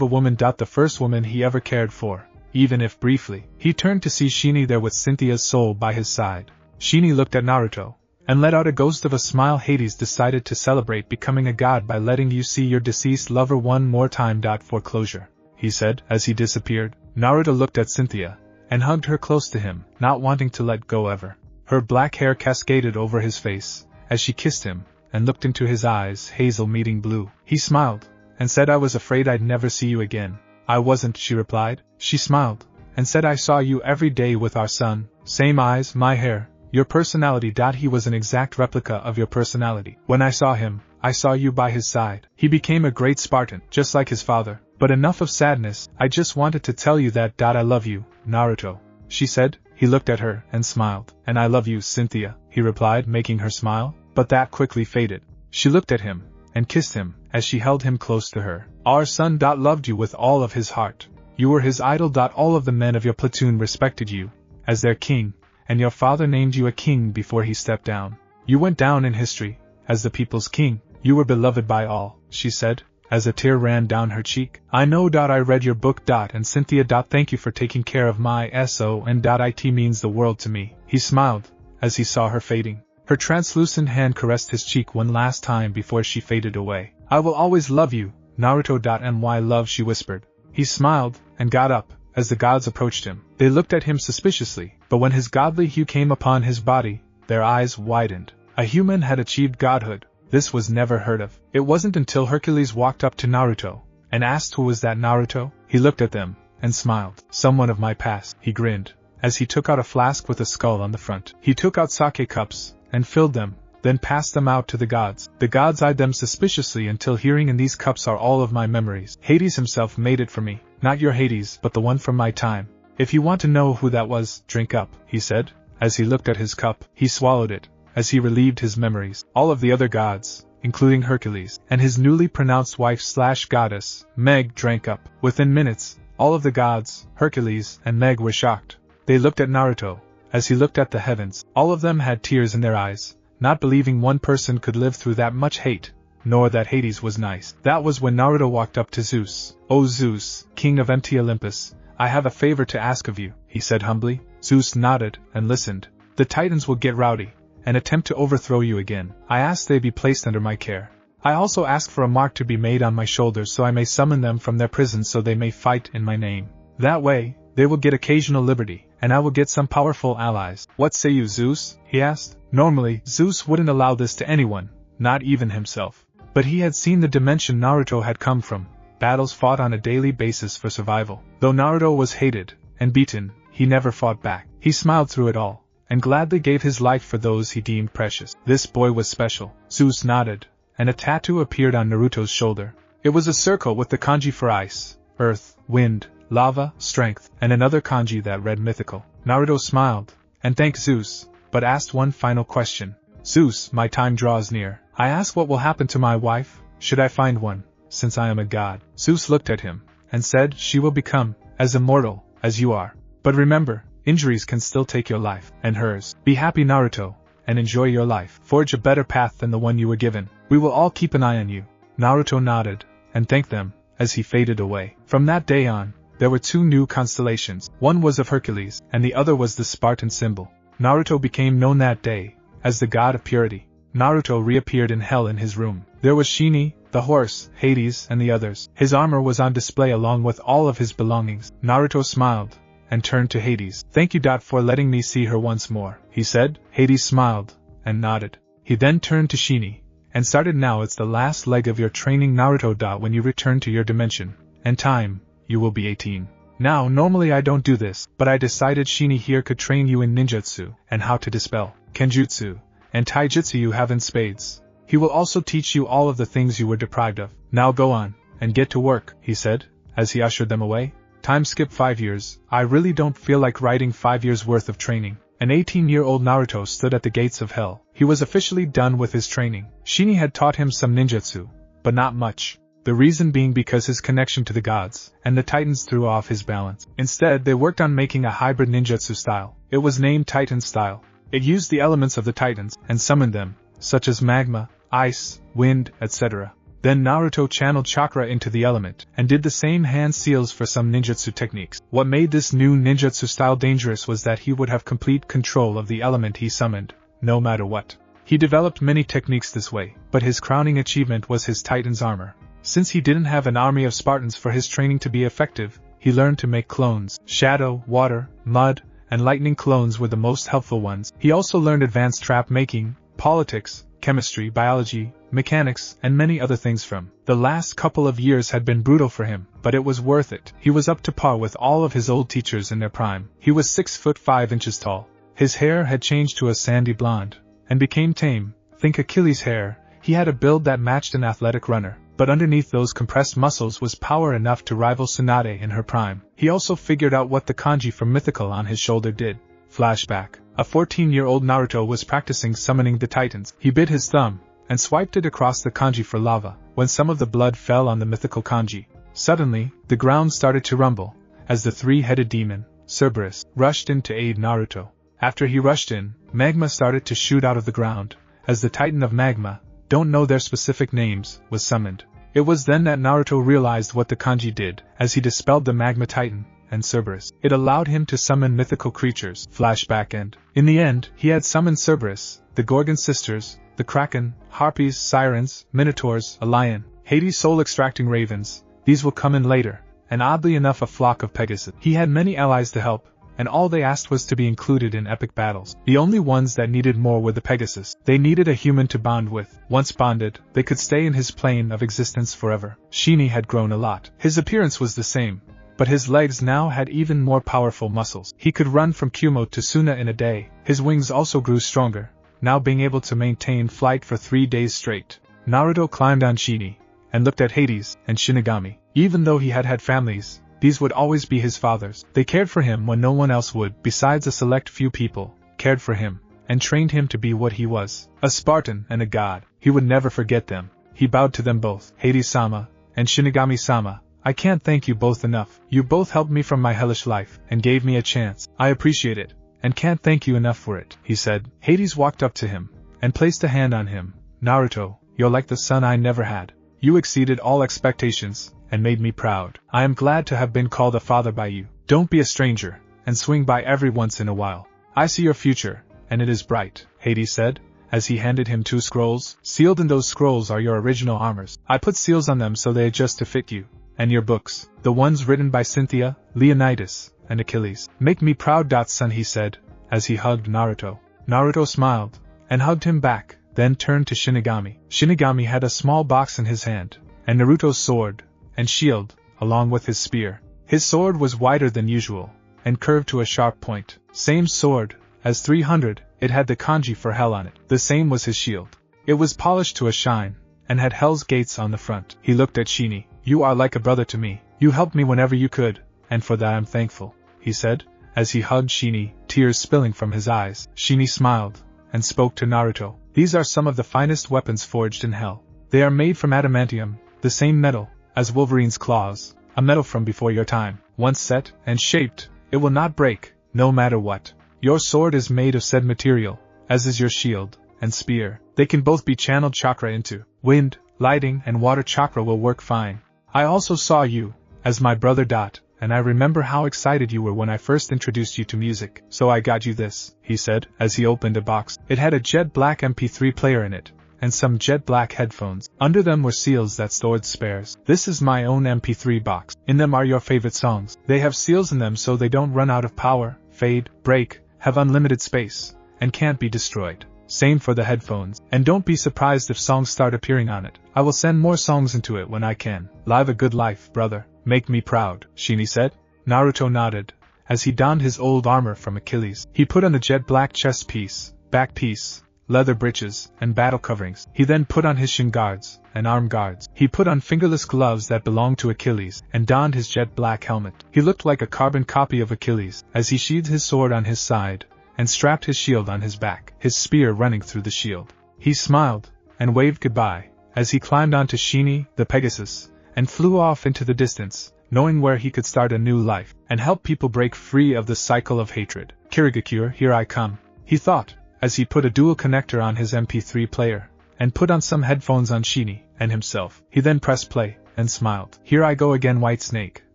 a woman. The first woman he ever cared for, even if briefly. He turned to see Shini there with Cynthia's soul by his side. Shini looked at Naruto and let out a ghost of a smile. Hades decided to celebrate becoming a god by letting you see your deceased lover one more time. For closure, he said, as he disappeared. Naruto looked at Cynthia and hugged her close to him, not wanting to let go ever. Her black hair cascaded over his face as she kissed him and looked into his eyes, hazel meeting blue. He smiled and said, I was afraid I'd never see you again. I wasn't, she replied. She smiled and said I saw you every day with our son, same eyes, my hair, your personality. He was an exact replica of your personality. When I saw him, I saw you by his side. He became a great Spartan, just like his father. But enough of sadness, I just wanted to tell you that I love you, Naruto, she said. He looked at her and smiled. And I love you, Cynthia, he replied, making her smile. But that quickly faded. She looked at him and kissed him as she held him close to her. Our son loved you with all of his heart. You were his idol. All of the men of your platoon respected you as their king, and your father named you a king before he stepped down. You went down in history as the people's king. You were beloved by all, she said, as a tear ran down her cheek. I know. I read your book. And Cynthia. Thank you for taking care of my SO and it means the world to me. He smiled as he saw her fading. Her translucent hand caressed his cheek one last time before she faded away. I will always love you, Naruto. My love, she whispered. He smiled and got up as the gods approached him. They looked at him suspiciously, but when his godly hue came upon his body, their eyes widened. A human had achieved godhood. This was never heard of. It wasn't until Hercules walked up to Naruto and asked who was that Naruto. He looked at them and smiled. Someone of my past, he grinned, as he took out a flask with a skull on the front. He took out sake cups and filled them, then passed them out to the gods. The gods eyed them suspiciously until hearing, in these cups are all of my memories. Hades himself made it for me. Not your Hades, but the one from my time. If you want to know who that was, drink up, he said, as he looked at his cup. He swallowed it as he relieved his memories. All of the other gods, including Hercules, and his newly pronounced wife/goddess, Meg, drank up. Within minutes, all of the gods, Hercules, and Meg were shocked. They looked at Naruto as he looked at the heavens. All of them had tears in their eyes, not believing one person could live through that much hate, nor that Hades was nice. That was when Naruto walked up to Zeus. "O Zeus, king of empty Olympus, I have a favor to ask of you," he said humbly. Zeus nodded and listened. "The Titans will get rowdy and attempt to overthrow you again. I ask they be placed under my care. I also ask for a mark to be made on my shoulders so I may summon them from their prison so they may fight in my name. That way, they will get occasional liberty, and I will get some powerful allies. What say you, Zeus?" he asked. Normally, Zeus wouldn't allow this to anyone, not even himself. But he had seen the dimension Naruto had come from, battles fought on a daily basis for survival. Though Naruto was hated and beaten, he never fought back. He smiled through it all, and gladly gave his life for those he deemed precious. This boy was special. Zeus nodded, and a tattoo appeared on Naruto's shoulder. It was a circle with the kanji for ice, earth, wind, lava, strength, and another kanji that read mythical. Naruto smiled, and thanked Zeus, but asked one final question. "Zeus, my time draws near. I ask what will happen to my wife, should I find one, since I am a god?" Zeus looked at him, and said, "She will become as immortal as you are. But remember, injuries can still take your life, and hers. Be happy, Naruto, and enjoy your life. Forge a better path than the one you were given. We will all keep an eye on you." Naruto nodded, and thanked them, as he faded away. From that day on, there were two new constellations. One was of Hercules, and the other was the Spartan symbol. Naruto became known that day as the god of purity. Naruto reappeared in hell in his room. There was Shini, the horse, Hades, and the others. His armor was on display along with all of his belongings. Naruto smiled and turned to Hades. "Thank you, for letting me see her once more," he said. Hades smiled and nodded. He then turned to Shini and started, "Now it's the last leg of your training, Naruto. When you return to your dimension and time, you will be 18. Now, normally I don't do this, but I decided Shini here could train you in ninjutsu, and how to dispel kenjutsu and taijutsu you have in spades. He will also teach you all of the things you were deprived of. Now go on, and get to work," he said, as he ushered them away. Time skip 5 years. I really don't feel like writing 5 years worth of training. An 18-year-old Naruto stood at the gates of hell. He was officially done with his training. Shini had taught him some ninjutsu, but not much. The reason being because his connection to the gods and the Titans threw off his balance. Instead, they worked on making a hybrid ninjutsu style. It was named Titan style. It used the elements of the Titans and summoned them, such as magma, ice, wind, etc. Then Naruto channeled chakra into the element and did the same hand seals for some ninjutsu techniques. What made this new ninjutsu style dangerous was that he would have complete control of the element he summoned, no matter what. He developed many techniques this way, but his crowning achievement was his Titan's armor. Since he didn't have an army of Spartans for his training to be effective, he learned to make clones. Shadow, water, mud, and lightning clones were the most helpful ones. He also learned advanced trap making, politics, chemistry, biology, mechanics, and many other things from. The last couple of years had been brutal for him, but it was worth it. He was up to par with all of his old teachers in their prime. He was 6'5" tall. His hair had changed to a sandy blonde, and became tame. Think Achilles' hair. He had a build that matched an athletic runner, but underneath those compressed muscles was power enough to rival Tsunade in her prime. He also figured out what the kanji from Mythological on his shoulder did. Flashback. A 14-year-old Naruto was practicing summoning the Titans. He bit his thumb, and swiped it across the kanji for lava, when some of the blood fell on the mythical kanji. Suddenly, the ground started to rumble, as the three-headed demon, Cerberus, rushed in to aid Naruto. After he rushed in, magma started to shoot out of the ground, as the Titan of Magma, don't know their specific names, was summoned. It was then that Naruto realized what the kanji did, as he dispelled the Magma Titan and Cerberus. It allowed him to summon mythical creatures. Flashback end. In the end, he had summoned Cerberus, the Gorgon sisters, the Kraken, Harpies, Sirens, Minotaurs, a lion, Hades soul-extracting ravens. These will come in later, and oddly enough a flock of Pegasus. He had many allies to help, and all they asked was to be included in epic battles. The only ones that needed more were the Pegasus. They needed a human to bond with. Once bonded, they could stay in his plane of existence forever. Shini had grown a lot. His appearance was the same, but his legs now had even more powerful muscles. He could run from Kumo to Suna in a day. His wings also grew stronger, now being able to maintain flight for 3 days straight. Naruto climbed on Shini, and looked at Hades and Shinigami. Even though he had had families, these would always be his fathers. They cared for him when no one else would. Besides a select few people, cared for him, and trained him to be what he was, a Spartan and a god. He would never forget them. He bowed to them both. Hades-sama, and Shinigami-sama, I can't thank you both enough. You both helped me from my hellish life, and gave me a chance. I appreciate it, and can't thank you enough for it, he said. Hades walked up to him, and placed a hand on him. Naruto, you're like the son I never had. You exceeded all expectations, and made me proud. I am glad to have been called a father by you. Don't be a stranger, and swing by every once in a while. I see your future, and it is bright, Hades said, as he handed him 2 scrolls. Sealed in those scrolls are your original armors. I put seals on them so they adjust to fit you. And your books, the ones written by Cynthia, Leonidas, and Achilles. Make me proud, son, he said, as he hugged Naruto. Naruto smiled, and hugged him back, then turned to Shinigami. Shinigami had a small box in his hand, and Naruto's sword and shield, along with his spear. His sword was wider than usual, and curved to a sharp point. Same sword, as 300, it had the kanji for hell on it. The same was his shield. It was polished to a shine, and had Hell's Gates on the front. He looked at Shini. You are like a brother to me. You helped me whenever you could, and for that I'm thankful, he said, as he hugged Shini, tears spilling from his eyes. Shini smiled, and spoke to Naruto. These are some of the finest weapons forged in hell. They are made from adamantium, the same metal as Wolverine's claws, a metal from before your time. Once set and shaped, it will not break, no matter what. Your sword is made of said material, as is your shield and spear. They can both be channeled chakra into. Wind, lighting, and water chakra will work fine. I also saw you as my brother Dot, and I remember how excited you were when I first introduced you to music. So I got you this, he said, as he opened a box. It had a jet black MP3 player in it, and some jet black headphones. Under them were seals that stored spares. This is my own MP3 box. In them are your favorite songs. They have seals in them so they don't run out of power, fade, break, have unlimited space, and can't be destroyed. Same for the headphones. And don't be surprised if songs start appearing on it. I will send more songs into it when I can. Live a good life, brother. Make me proud, Shini said. Naruto nodded, as he donned his old armor from Achilles. He put on the jet black chest piece, back piece, leather breeches, and battle coverings. He then put on his shin guards and arm guards. He put on fingerless gloves that belonged to Achilles, and donned his jet black helmet. He looked like a carbon copy of Achilles, as he sheathed his sword on his side, and strapped his shield on his back, his spear running through the shield. He smiled, and waved goodbye, as he climbed onto Shini, the Pegasus, and flew off into the distance, knowing where he could start a new life, and help people break free of the cycle of hatred. Kirigakure, here I come, he thought, as he put a dual connector on his MP3 player, and put on some headphones on Shini and himself. He then pressed play, and smiled. Here I go again, White Snake.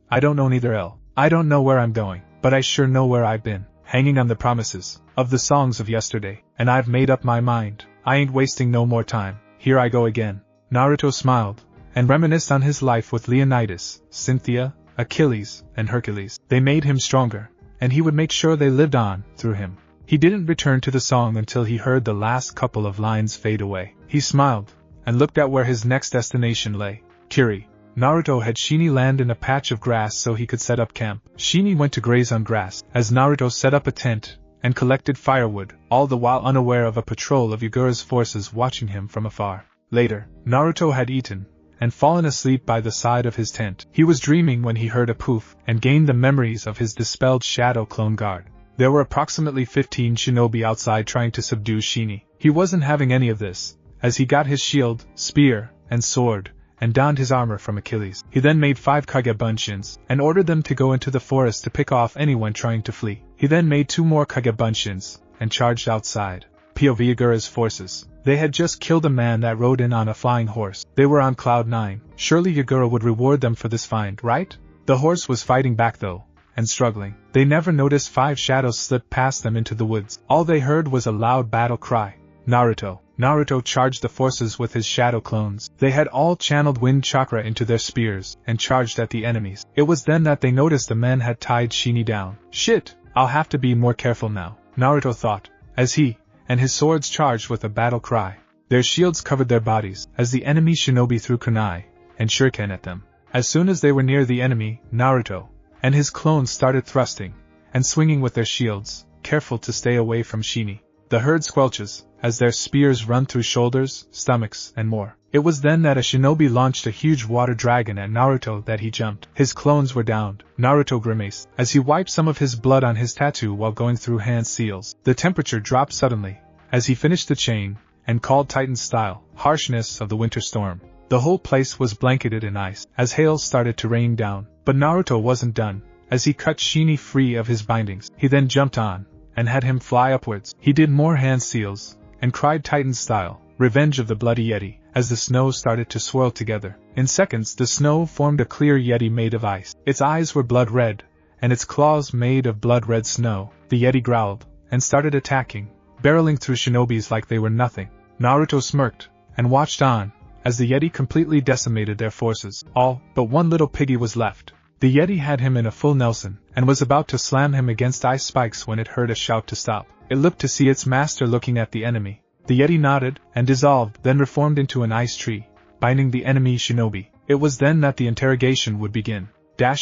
I don't know neither L. I don't know where I'm going, but I sure know where I've been. Hanging on the promises of the songs of yesterday, and I've made up my mind. I ain't wasting no more time. Here I go again. Naruto smiled, and reminisced on his life with Leonidas, Cynthia, Achilles, and Hercules. They made him stronger, and he would make sure they lived on through him. He didn't return to the song until he heard the last couple of lines fade away. He smiled, and looked at where his next destination lay. Kiri. Naruto had Shini land in a patch of grass so he could set up camp. Shini went to graze on grass, as Naruto set up a tent, and collected firewood, all the while unaware of a patrol of Yagura's forces watching him from afar. Later, Naruto had eaten, and fallen asleep by the side of his tent. He was dreaming when he heard a poof, and gained the memories of his dispelled shadow clone guard. There were approximately 15 shinobi outside trying to subdue Shini. He wasn't having any of this, as he got his shield, spear, and sword, and donned his armor from Achilles. He then made 5 Kagebunshin, and ordered them to go into the forest to pick off anyone trying to flee. He then made 2 more Kagebunshin, and charged outside. POV Yagura's forces. They had just killed a man that rode in on a flying horse. They were on cloud 9. Surely Yagura would reward them for this find, right? The horse was fighting back though, and struggling. They never noticed 5 shadows slip past them into the woods. All they heard was a loud battle cry. Naruto. Naruto charged the forces with his shadow clones. They had all channeled wind chakra into their spears, and charged at the enemies. It was then that they noticed the men had tied Shini down. Shit, I'll have to be more careful now, Naruto thought, as he and his swords charged with a battle cry. Their shields covered their bodies, as the enemy shinobi threw kunai and shuriken at them. As soon as they were near the enemy, Naruto and his clones started thrusting and swinging with their shields, careful to stay away from Shini. The herd squelches, as their spears run through shoulders, stomachs, and more. It was then that a shinobi launched a huge water dragon at Naruto that he jumped. His clones were downed. Naruto grimaced, as he wiped some of his blood on his tattoo while going through hand seals. The temperature dropped suddenly, as he finished the chain, and called Titan style, harshness of the winter storm. The whole place was blanketed in ice, as hail started to rain down. But Naruto wasn't done, as he cut Shini free of his bindings. He then jumped on, and had him fly upwards. He did more hand seals, and cried Titan style, revenge of the bloody yeti, as the snow started to swirl together. In seconds the snow formed a clear yeti made of ice. Its eyes were blood red, and its claws made of blood red snow. The yeti growled, and started attacking, barreling through shinobis like they were nothing. Naruto smirked, and watched on, as the yeti completely decimated their forces. All but one little piggy was left. The yeti had him in a full Nelson, and was about to slam him against ice spikes when it heard a shout to stop. It looked to see its master looking at the enemy. The yeti nodded, and dissolved, then reformed into an ice tree, binding the enemy shinobi. It was then that the interrogation would begin.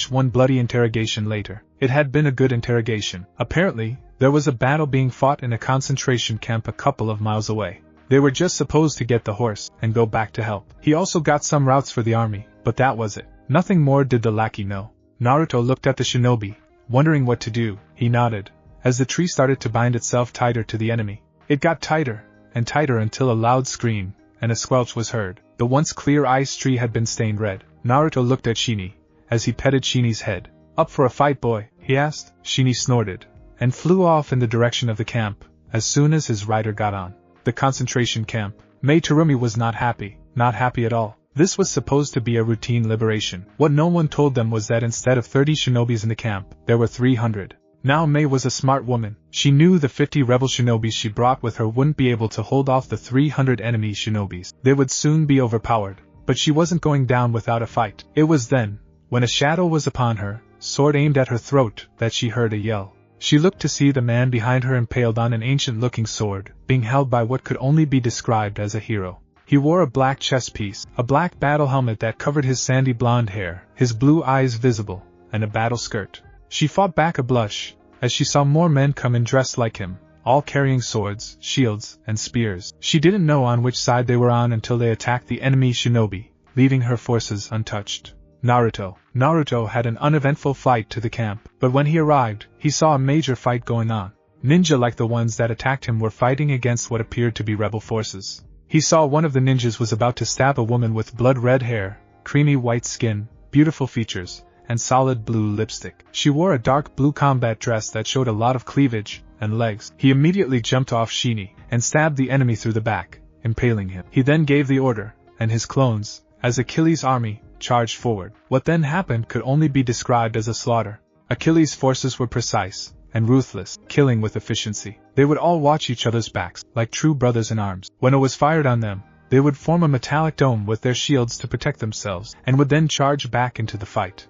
One bloody interrogation later. It had been a good interrogation. Apparently, there was a battle being fought in a concentration camp a couple of miles away. They were just supposed to get the horse, and go back to help. He also got some routes for the army, but that was it. Nothing more did the lackey know. Naruto looked at the shinobi, wondering what to do. He nodded, as the tree started to bind itself tighter to the enemy. It got tighter, and tighter until a loud scream, and a squelch was heard. The once clear ice tree had been stained red. Naruto looked at Shini, as he petted Shini's head. Up for a fight, boy? He asked. Shini snorted, and flew off in the direction of the camp, as soon as his rider got on. The concentration camp. Mei Terumi was not happy at all. This was supposed to be a routine liberation. What no one told them was that instead of 30 shinobis in the camp, there were 300. Now Mei was a smart woman. She knew the 50 rebel shinobis she brought with her wouldn't be able to hold off the 300 enemy shinobis. They would soon be overpowered. But she wasn't going down without a fight. It was then, when a shadow was upon her, sword aimed at her throat, that she heard a yell. She looked to see the man behind her impaled on an ancient-looking sword, being held by what could only be described as a hero. He wore a black chest piece, a black battle helmet that covered his sandy blonde hair, his blue eyes visible, and a battle skirt. She fought back a blush, as she saw more men come in dressed like him, all carrying swords, shields, and spears. She didn't know on which side they were on until they attacked the enemy shinobi, leaving her forces untouched. Naruto had an uneventful flight to the camp, but when he arrived, he saw a major fight going on. Ninja like the ones that attacked him were fighting against what appeared to be rebel forces. He saw one of the ninjas was about to stab a woman with blood-red hair, creamy white skin, beautiful features, and solid blue lipstick. She wore a dark blue combat dress that showed a lot of cleavage and legs. He immediately jumped off Shini and stabbed the enemy through the back, impaling him. He then gave the order, and his clones, as Achilles' army, charged forward. What then happened could only be described as a slaughter. Achilles' forces were precise and ruthless, killing with efficiency. They would all watch each other's backs, like true brothers in arms. When it was fired on them, they would form a metallic dome with their shields to protect themselves, and would then charge back into the fight.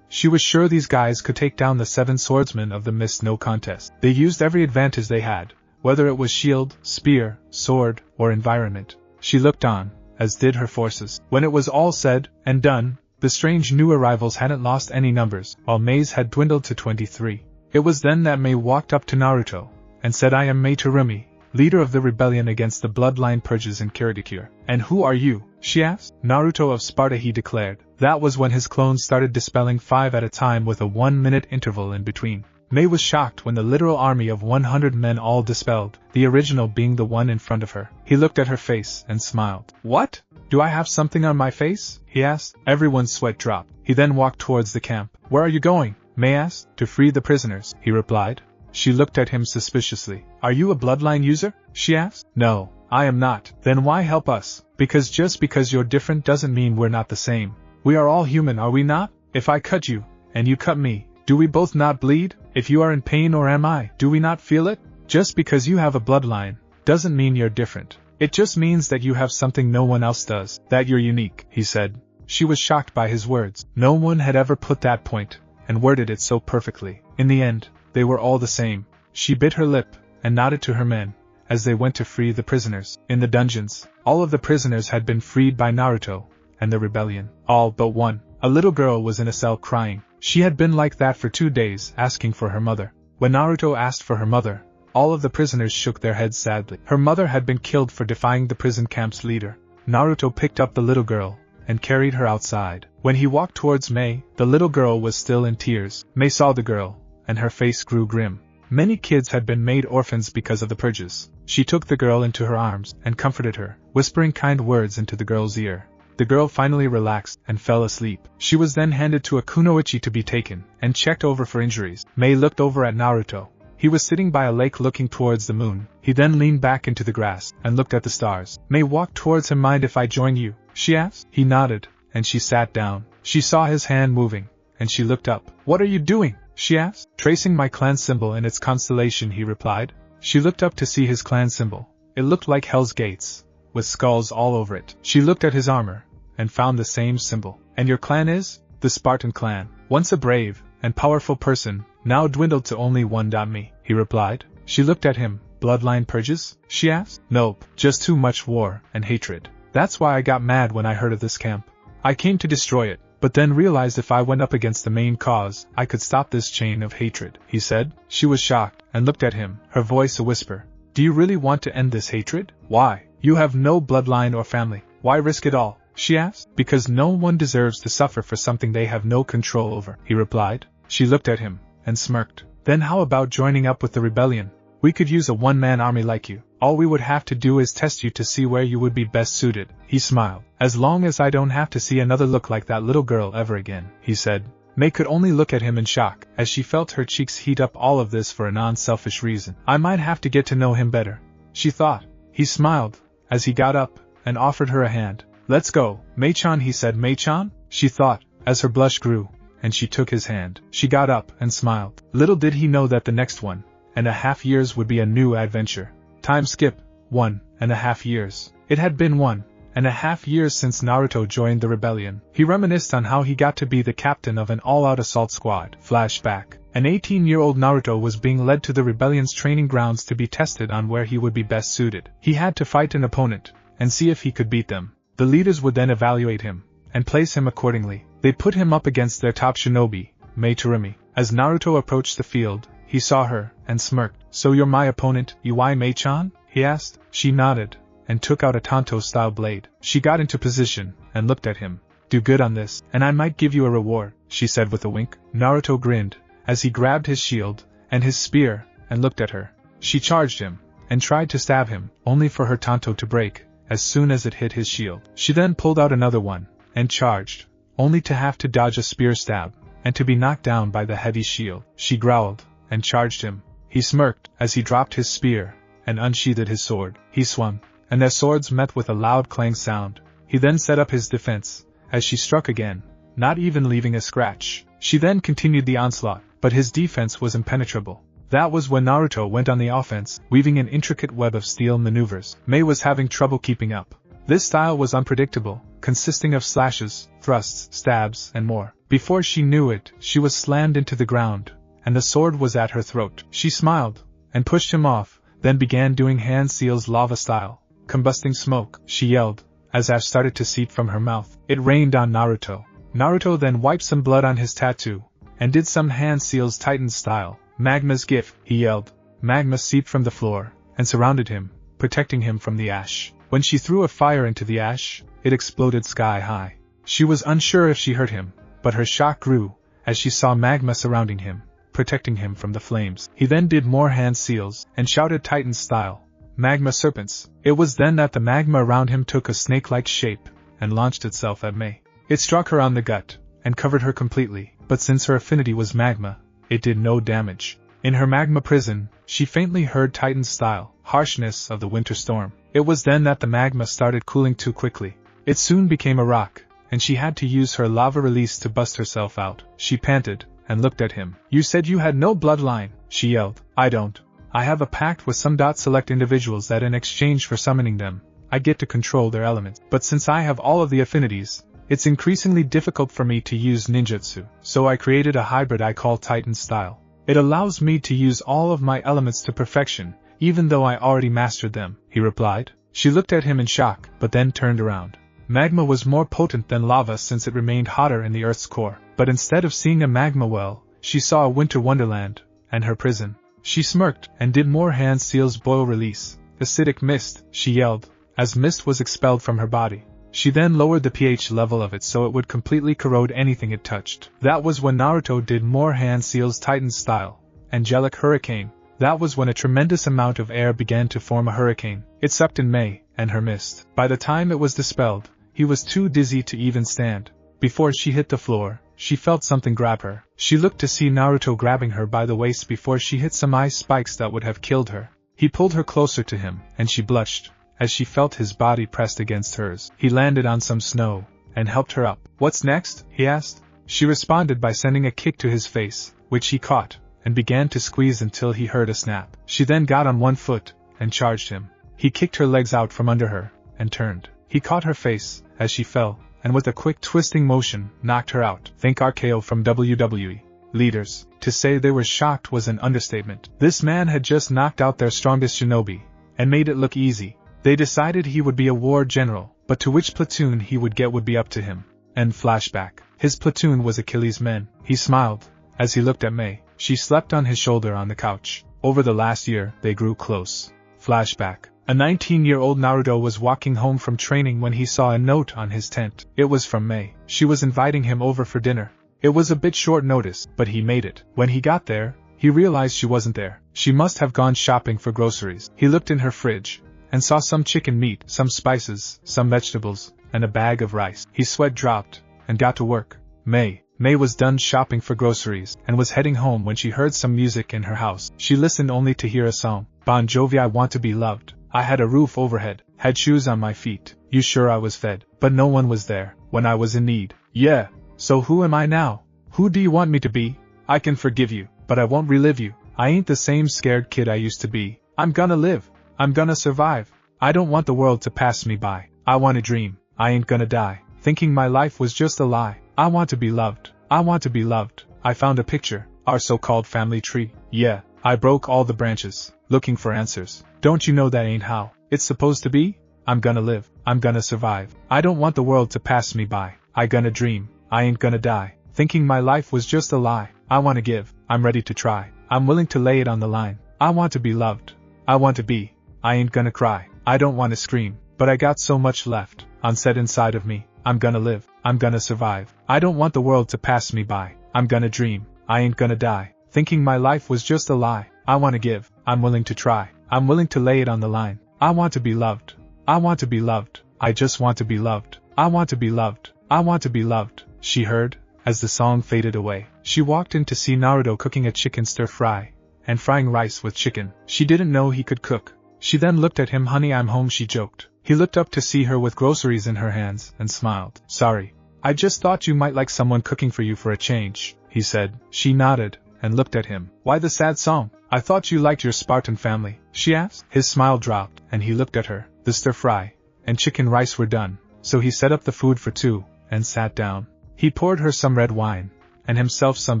She was sure these guys could take down the 7 swordsmen of the Mist, no contest. They used every advantage they had, whether it was shield, spear, sword, or environment. She looked on, as did her forces. When it was all said and done, the strange new arrivals hadn't lost any numbers, while May's had dwindled to 23. It was then that May walked up to Naruto, and said, "I am May Terumi, leader of the rebellion against the bloodline purges in Kiri. And who are you?" she asked. "Naruto of Sparta," he declared. That was when his clones started dispelling 5 at a time with a 1-minute interval in between. May was shocked when the literal army of 100 men all dispelled, the original being the one in front of her. He looked at her face and smiled. "What? Do I have something on my face?" he asked. Everyone's sweat dropped. He then walked towards the camp. "Where are you going?" May asked. "To free the prisoners," he replied. She looked at him suspiciously. "Are you a bloodline user?" she asked. "No, I am not." "Then why help us?" "Because just because you're different doesn't mean we're not the same. We are all human, are we not? If I cut you, and you cut me, do we both not bleed? If you are in pain or am I, do we not feel it? Just because you have a bloodline, doesn't mean you're different. It just means that you have something no one else does, that you're unique," he said. She was shocked by his words. No one had ever put that point, and worded it so perfectly. In the end, they were all the same. She bit her lip, and nodded to her men, as they went to free the prisoners. In the dungeons, all of the prisoners had been freed by Naruto, and the rebellion. All but one. A little girl was in a cell crying. She had been like that for 2 days, asking for her mother. When Naruto asked for her mother, all of the prisoners shook their heads sadly. Her mother had been killed for defying the prison camp's leader. Naruto picked up the little girl, and carried her outside. When he walked towards May, the little girl was still in tears. May saw the girl, and her face grew grim. Many kids had been made orphans because of the purges. She took the girl into her arms, and comforted her, whispering kind words into the girl's ear. The girl finally relaxed, and fell asleep. She was then handed to a kunoichi to be taken, and checked over for injuries. May looked over at Naruto. He was sitting by a lake looking towards the moon. He then leaned back into the grass, and looked at the stars. May walked towards him. "Mind if I join you?" she asked. He nodded, and she sat down. She saw his hand moving, and she looked up. "What are you doing?" she asked. "Tracing my clan symbol in its constellation," he replied. She looked up to see his clan symbol. It looked like Hell's Gates, with skulls all over it. She looked at his armor, and found the same symbol. "And your clan is?" "The Spartan clan. Once a brave and powerful person, now dwindled to only one. Me," he replied. She looked at him. "Bloodline purges?" she asked. "Nope, just too much war and hatred. That's why I got mad when I heard of this camp. I came to destroy it, but then realized if I went up against the main cause, I could stop this chain of hatred," he said. She was shocked, and looked at him, her voice a whisper. "Do you really want to end this hatred? Why? You have no bloodline or family. Why risk it all?" she asked. "Because no one deserves to suffer for something they have no control over," he replied. She looked at him, and smirked. "Then how about joining up with the rebellion? We could use a one-man army like you. All we would have to do is test you to see where you would be best suited." He smiled. "As long as I don't have to see another look like that little girl ever again," he said. May could only look at him in shock, as she felt her cheeks heat up. All of this for a non-selfish reason. "I might have to get to know him better," she thought. He smiled, as he got up, and offered her a hand. "Let's go, May-chan," he said. "May-chan?" she thought, as her blush grew, and she took his hand. She got up and smiled. Little did he know that the next 1.5 years would be a new adventure. Time skip, 1.5 years. It had been 1.5 years since Naruto joined the rebellion. He reminisced on how he got to be the captain of an all-out assault squad. Flashback. An 18-year-old Naruto was being led to the rebellion's training grounds to be tested on where he would be best suited. He had to fight an opponent, and see if he could beat them. The leaders would then evaluate him, and place him accordingly. They put him up against their top shinobi, May Terumi. As Naruto approached the field, he saw her, and smirked. "So you're my opponent, Ui May-chan?" he asked. She nodded, and took out a Tanto-style blade. She got into position, and looked at him. "Do good on this, and I might give you a reward," she said with a wink. Naruto grinned, as he grabbed his shield, and his spear, and looked at her. She charged him, and tried to stab him, only for her Tanto to break, as soon as it hit his shield. She then pulled out another one, and charged, only to have to dodge a spear stab, and to be knocked down by the heavy shield. She growled, and charged him. He smirked, as he dropped his spear, and unsheathed his sword. He swung, and their swords met with a loud clang sound. He then set up his defense, as she struck again, not even leaving a scratch. She then continued the onslaught, but his defense was impenetrable. That was when Naruto went on the offense, weaving an intricate web of steel maneuvers. May was having trouble keeping up. This style was unpredictable, consisting of slashes, thrusts, stabs, and more. Before she knew it, she was slammed into the ground, and the sword was at her throat. She smiled, and pushed him off, then began doing hand seals lava style. Combusting smoke, she yelled, as ash started to seep from her mouth. It rained on Naruto. Naruto then wiped some blood on his tattoo, and did some hand seals Titan style. Magma's gift, he yelled. Magma seeped from the floor, and surrounded him, protecting him from the ash. When she threw a fire into the ash, it exploded sky high. She was unsure if she hurt him, but her shock grew, as she saw magma surrounding him, protecting him from the flames. He then did more hand seals, and shouted Titan style, Magma serpents. It was then that the magma around him took a snake-like shape, and launched itself at Mei. It struck her on the gut, and covered her completely, but since her affinity was magma, it did no damage. In her magma prison, she faintly heard Titan style, harshness of the winter storm. It was then that the magma started cooling too quickly. It soon became a rock, and she had to use her lava release to bust herself out. She panted, and looked at him. You said you had no bloodline, she yelled. I don't. I have a pact with some select individuals that in exchange for summoning them, I get to control their elements. But since I have all of the affinities, it's increasingly difficult for me to use ninjutsu, so I created a hybrid I call Titan style. It allows me to use all of my elements to perfection, even though I already mastered them, he replied. She looked at him in shock, but then turned around. Magma was more potent than lava since it remained hotter in the Earth's core, but instead of seeing a magma well, she saw a winter wonderland, and her prison. She smirked, and did more hand seals boil release. Acidic mist, she yelled, as mist was expelled from her body. She then lowered the pH level of it so it would completely corrode anything it touched. That was when Naruto did more hand seals Titan style. Angelic hurricane. That was when a tremendous amount of air began to form a hurricane. It sucked in Mei, and her mist. By the time it was dispelled, he was too dizzy to even stand. Before she hit the floor, she felt something grab her. She looked to see Naruto grabbing her by the waist before she hit some ice spikes that would have killed her. He pulled her closer to him, and she blushed, as she felt his body pressed against hers. He landed on some snow, and helped her up. What's next? He asked. She responded by sending a kick to his face, which he caught, and began to squeeze until he heard a snap. She then got on one foot, and charged him. He kicked her legs out from under her, and turned. He caught her face, as she fell, and with a quick twisting motion, knocked her out. Think RKO from WWE. Leaders. To say they were shocked was an understatement. This man had just knocked out their strongest shinobi, and made it look easy. They decided he would be a war general, but to which platoon he would get would be up to him. End flashback. His platoon was Achilles' men. He smiled, as he looked at Mei. She slept on his shoulder on the couch. Over the last year, they grew close. Flashback. A 19-year-old Naruto was walking home from training when he saw a note on his tent. It was from Mei. She was inviting him over for dinner. It was a bit short notice, but he made it. When he got there, he realized she wasn't there. She must have gone shopping for groceries. He looked in her fridge, and saw some chicken meat, some spices, some vegetables, and a bag of rice. His sweat dropped, and got to work. Mei was done shopping for groceries, and was heading home when she heard some music in her house. She listened only to hear a song. Bon Jovi, I want to be loved. I had a roof overhead, had shoes on my feet. You sure I was fed, but no one was there when I was in need. Yeah, so who am I now? Who do you want me to be? I can forgive you, but I won't relive you. I ain't the same scared kid I used to be. I'm gonna live. I'm gonna survive. I don't want the world to pass me by. I want to dream. I ain't gonna die, thinking my life was just a lie. I want to be loved. I want to be loved. I found a picture, our so-called family tree. Yeah, I broke all the branches, looking for answers. Don't you know that ain't how it's supposed to be? I'm gonna live. I'm gonna survive. I don't want the world to pass me by. I gonna dream. I ain't gonna die, thinking my life was just a lie. I wanna give. I'm ready to try. I'm willing to lay it on the line. I want to be loved. I want to be. I ain't gonna cry. I don't want to scream, but I got so much left unsaid inside of me. I'm gonna live. I'm gonna survive. I don't want the world to pass me by. I'm gonna dream. I ain't gonna die, thinking my life was just a lie. I wanna give. I'm willing to try. I'm willing to lay it on the line. I want to be loved. I want to be loved. I just want to be loved. I want to be loved. I want to be loved. She heard, as the song faded away. She walked in to see Naruto cooking a chicken stir-fry, and frying rice with chicken. She didn't know he could cook. She then looked at him. Honey, I'm home, she joked. He looked up to see her with groceries in her hands, and smiled. Sorry. I just thought you might like someone cooking for you for a change, he said. She nodded, and looked at him. Why the sad song? I thought you liked your Spartan family, she asked. His smile dropped, and he looked at her. The stir-fry and chicken rice were done, so he set up the food for two, and sat down. He poured her some red wine, and himself some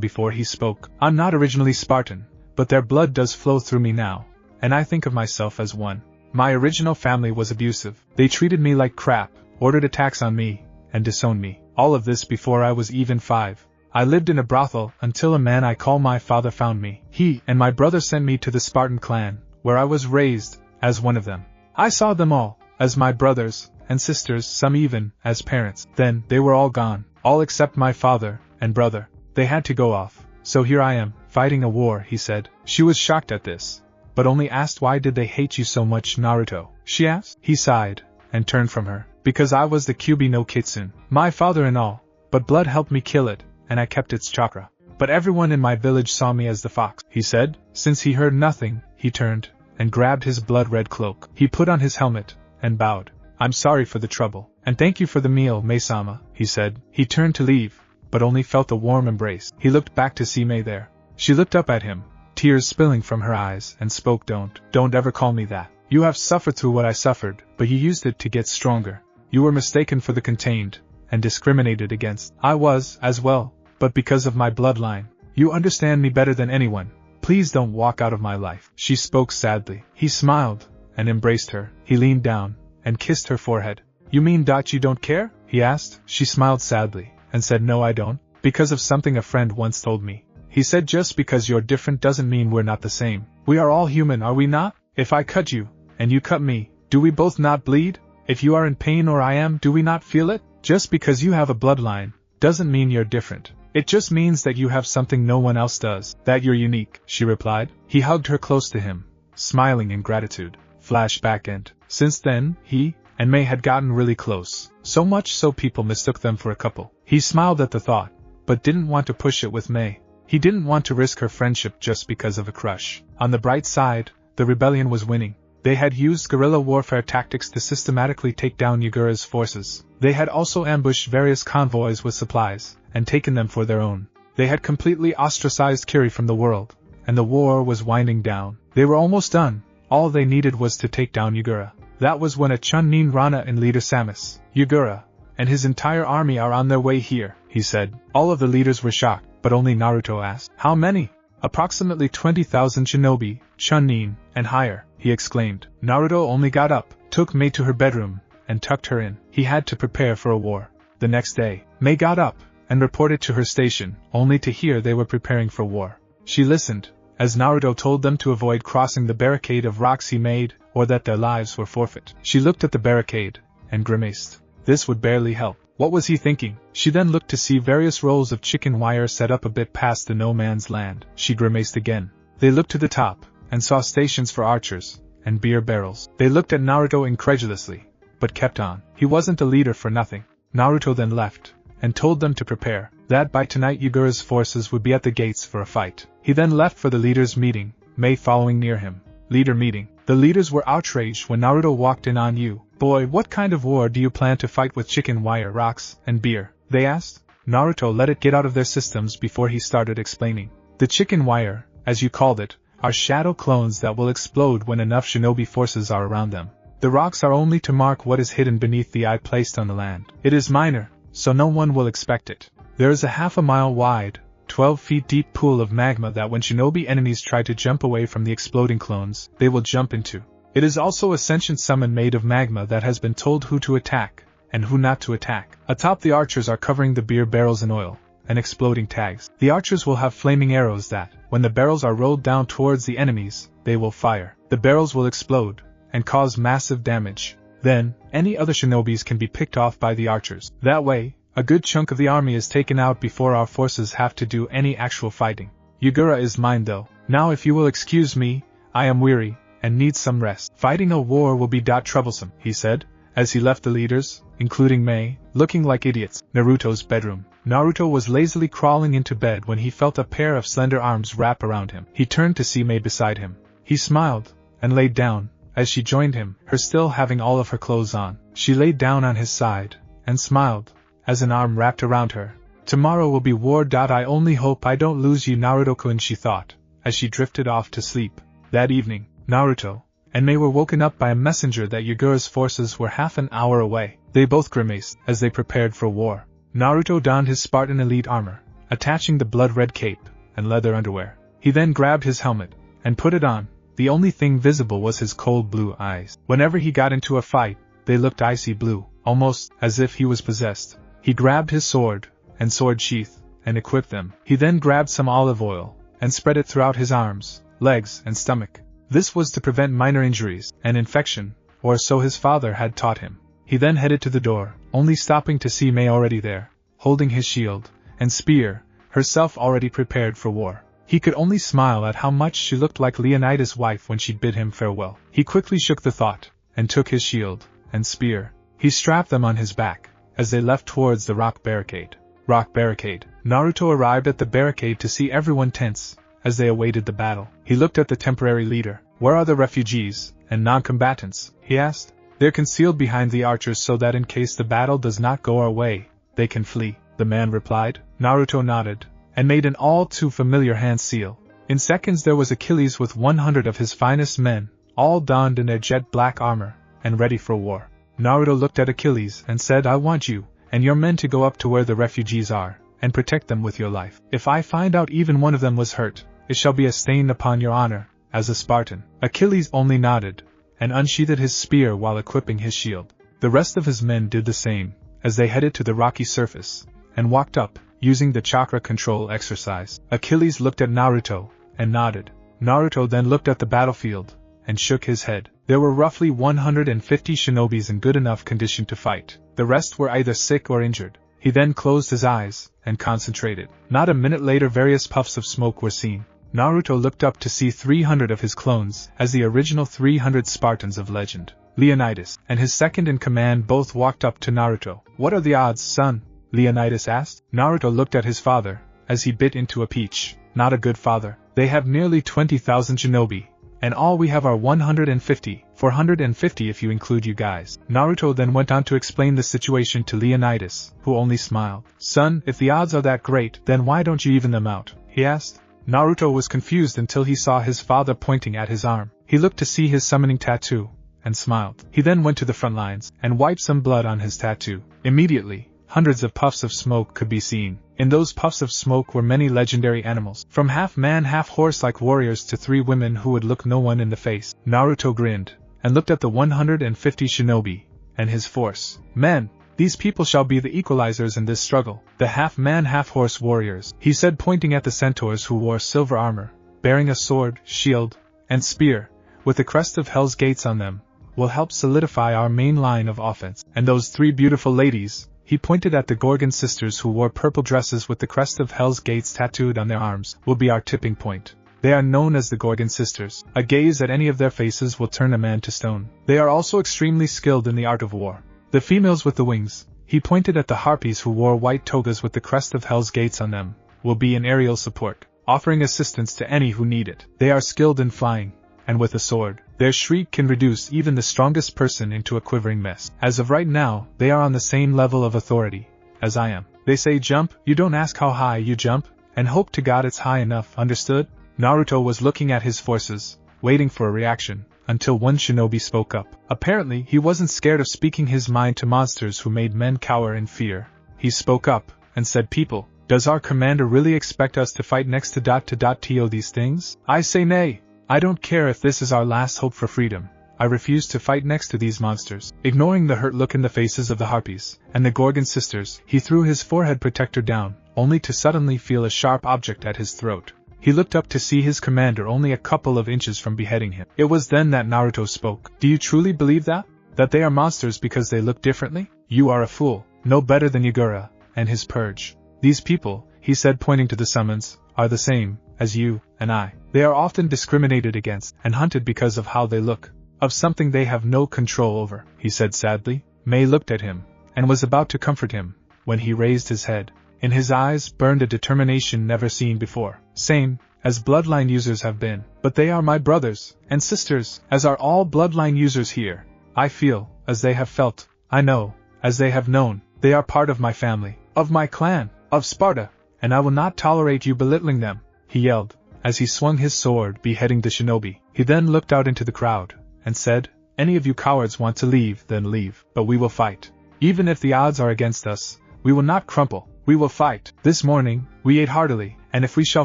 before he spoke. I'm not originally Spartan, but their blood does flow through me now, and I think of myself as one. My original family was abusive. They treated me like crap, ordered attacks on me, and disowned me. All of this before I was even 5. I lived in a brothel until a man I call my father found me. He and my brother sent me to the Spartan clan, where I was raised as one of them. I saw them all as my brothers and sisters, some even as parents. Then they were all gone, all except my father and brother. They had to go off, so here I am, fighting a war, he said. She was shocked at this, but only asked, why did they hate you so much, Naruto? She asked. He sighed and turned from her. Because I was the Kyuubi no Kitsune, my father and all, but blood helped me kill it, and I kept its chakra. But everyone in my village saw me as the fox, he said. Since he heard nothing, he turned and grabbed his blood-red cloak. He put on his helmet and bowed. I'm sorry for the trouble, and thank you for the meal, Mei-sama, he said. He turned to leave, but only felt a warm embrace. He looked back to see Mei there. She looked up at him, tears spilling from her eyes, and spoke, Don't ever call me that. You have suffered through what I suffered, but you used it to get stronger. You were mistaken for the contained, and discriminated against. I was, as well, but because of my bloodline. You understand me better than anyone. Please don't walk out of my life. She spoke sadly. He smiled, and embraced her. He leaned down, and kissed her forehead. You mean you don't care? He asked. She smiled sadly, and said, No, I don't. Because of something a friend once told me. He said, just because you're different doesn't mean we're not the same. We are all human, are we not? If I cut you, and you cut me, do we both not bleed? If you are in pain or I am, do we not feel it? Just because you have a bloodline, doesn't mean you're different. It just means that you have something no one else does, that you're unique, she replied. He hugged her close to him, smiling in gratitude. Flashback end. Since then, he and Mei had gotten really close, so much so people mistook them for a couple. He smiled at the thought, but didn't want to push it with Mei. He didn't want to risk her friendship just because of a crush. On the bright side, the rebellion was winning. They had used guerrilla warfare tactics to systematically take down Yagura's forces. They had also ambushed various convoys with supplies, and taken them for their own. They had completely ostracized Kiri from the world, and the war was winding down. They were almost done. All they needed was to take down Yagura. That was when a Chunin Rana and leader Samus, Yagura, and his entire army are on their way here, he said. All of the leaders were shocked, but only Naruto asked, How many? Approximately 20,000 shinobi, Chunin, and higher, he exclaimed. Naruto only got up, took Mei to her bedroom, and tucked her in. He had to prepare for a war. The next day, Mei got up, and reported to her station, only to hear they were preparing for war. She listened, as Naruto told them to avoid crossing the barricade of rocks he made, or that their lives were forfeit. She looked at the barricade, and grimaced. This would barely help. What was he thinking? She then looked to see various rows of chicken wire set up a bit past the no man's land. She grimaced again. They looked to the top, and saw stations for archers, and beer barrels. They looked at Naruto incredulously, but kept on. He wasn't a leader for nothing. Naruto then left, and told them to prepare, that by tonight Yagura's forces would be at the gates for a fight. He then left for the leaders' meeting, Mei following near him. Leader meeting. The leaders were outraged when Naruto walked in on you. Boy, what kind of war do you plan to fight with chicken wire, rocks, and beer? They asked. Naruto let it get out of their systems before he started explaining. The chicken wire, as you called it, are shadow clones that will explode when enough shinobi forces are around them. The rocks are only to mark what is hidden beneath the eye placed on the land. It is minor, so no one will expect it. There is a half a mile wide, 12 feet deep pool of magma that when shinobi enemies try to jump away from the exploding clones, they will jump into. It is also Ascension summon made of magma that has been told who to attack, and who not to attack. Atop the archers are covering the beer barrels in oil, and exploding tags. The archers will have flaming arrows that, when the barrels are rolled down towards the enemies, they will fire. The barrels will explode, and cause massive damage. Then, any other shinobis can be picked off by the archers. That way, a good chunk of the army is taken out before our forces have to do any actual fighting. Yagura is mine though. Now if you will excuse me, I am weary, and need some rest. Fighting a war will be troublesome, he said, as he left the leaders, including Mei, looking like idiots. Naruto's bedroom. Naruto was lazily crawling into bed when he felt a pair of slender arms wrap around him. He turned to see Mei beside him. He smiled, and laid down, as she joined him, her still having all of her clothes on. She laid down on his side, and smiled, as an arm wrapped around her. Tomorrow will be war. I only hope I don't lose you, Naruto-kun, she thought, as she drifted off to sleep. That evening, Naruto and Mei were woken up by a messenger that Yagura's forces were half an hour away. They both grimaced as they prepared for war. Naruto donned his Spartan elite armor, attaching the blood-red cape and leather underwear. He then grabbed his helmet and put it on. The only thing visible was his cold blue eyes. Whenever he got into a fight, they looked icy blue, almost as if he was possessed. He grabbed his sword and sword sheath and equipped them. He then grabbed some olive oil and spread it throughout his arms, legs, and stomach. This was to prevent minor injuries and infection, or so his father had taught him. He then headed to the door, only stopping to see May already there, holding his shield and spear, herself already prepared for war. He could only smile at how much she looked like Leonidas' wife when she'd bid him farewell. He quickly shook the thought, and took his shield and spear. He strapped them on his back, as they left towards the rock barricade. Rock barricade. Naruto arrived at the barricade to see everyone tense, as they awaited the battle. He looked at the temporary leader. "Where are the refugees and non-combatants?" he asked. "They're concealed behind the archers so that in case the battle does not go our way, they can flee," the man replied. Naruto nodded, and made an all-too-familiar hand seal. In seconds there was Achilles with 100 of his finest men, all donned in their jet-black armor, and ready for war. Naruto looked at Achilles and said, "I want you and your men to go up to where the refugees are, and protect them with your life. If I find out even one of them was hurt, it shall be a stain upon your honor, as a Spartan." Achilles only nodded, and unsheathed his spear while equipping his shield. The rest of his men did the same, as they headed to the rocky surface, and walked up, using the chakra control exercise. Achilles looked at Naruto, and nodded. Naruto then looked at the battlefield, and shook his head. There were roughly 150 shinobis in good enough condition to fight. The rest were either sick or injured. He then closed his eyes, and concentrated. Not a minute later various puffs of smoke were seen. Naruto looked up to see 300 of his clones, as the original 300 Spartans of legend. Leonidas and his second-in-command both walked up to Naruto. "What are the odds, son?" Leonidas asked. Naruto looked at his father, as he bit into a peach. "Not a good father. They have nearly 20,000 shinobi, and all we have are 150, 450 if you include you guys." Naruto then went on to explain the situation to Leonidas, who only smiled. "Son, if the odds are that great, then why don't you even them out?" he asked. Naruto was confused until he saw his father pointing at his arm. He looked to see his summoning tattoo, and smiled. He then went to the front lines, and wiped some blood on his tattoo. Immediately, hundreds of puffs of smoke could be seen. In those puffs of smoke were many legendary animals, from half-man half-horse-like warriors to 3 women who would look no one in the face. Naruto grinned, and looked at the 150 shinobi, and his force. "Men, these people shall be the equalizers in this struggle, the half-man half-horse warriors," he said, pointing at the centaurs who wore silver armor, bearing a sword, shield, and spear, with the crest of Hell's Gates on them, "will help solidify our main line of offense. And those 3 beautiful ladies," he pointed at the Gorgon sisters who wore purple dresses with the crest of Hell's Gates tattooed on their arms, "will be our tipping point. They are known as the Gorgon sisters. A gaze at any of their faces will turn a man to stone. They are also extremely skilled in the art of war. The females with the wings," he pointed at the harpies who wore white togas with the crest of Hell's Gates on them, "will be in aerial support, offering assistance to any who need it. They are skilled in flying, and with a sword, their shriek can reduce even the strongest person into a quivering mess. As of right now, they are on the same level of authority as I am. They say jump, you don't ask how high you jump, and hope to God it's high enough, understood?" Naruto was looking at his forces, waiting for a reaction, until one shinobi spoke up. Apparently, he wasn't scared of speaking his mind to monsters who made men cower in fear. He spoke up, and said, "People, does our commander really expect us to fight next to these things? I say nay. I don't care if this is our last hope for freedom. I refuse to fight next to these monsters." Ignoring the hurt look in the faces of the harpies and the Gorgon sisters, he threw his forehead protector down, only to suddenly feel a sharp object at his throat. He looked up to see his commander only a couple of inches from beheading him. It was then that Naruto spoke. "Do you truly believe that? That they are monsters because they look differently? You are a fool, no better than Yagura and his purge. These people," he said, pointing to the summons, "are the same as you and I. They are often discriminated against and hunted because of how they look, of something they have no control over," he said sadly. May looked at him, and was about to comfort him, when he raised his head. In his eyes burned a determination never seen before. "Same as bloodline users have been, but they are my brothers and sisters, as are all bloodline users here. I feel as they have felt, I know as they have known. They are part of my family, of my clan, of Sparta, and I will not tolerate you belittling them," he yelled, as he swung his sword, beheading the shinobi. He then looked out into the crowd, and said, "Any of you cowards want to leave, then leave, but we will fight. Even if the odds are against us, We will not crumple. We will fight. This morning, we ate heartily, and if we shall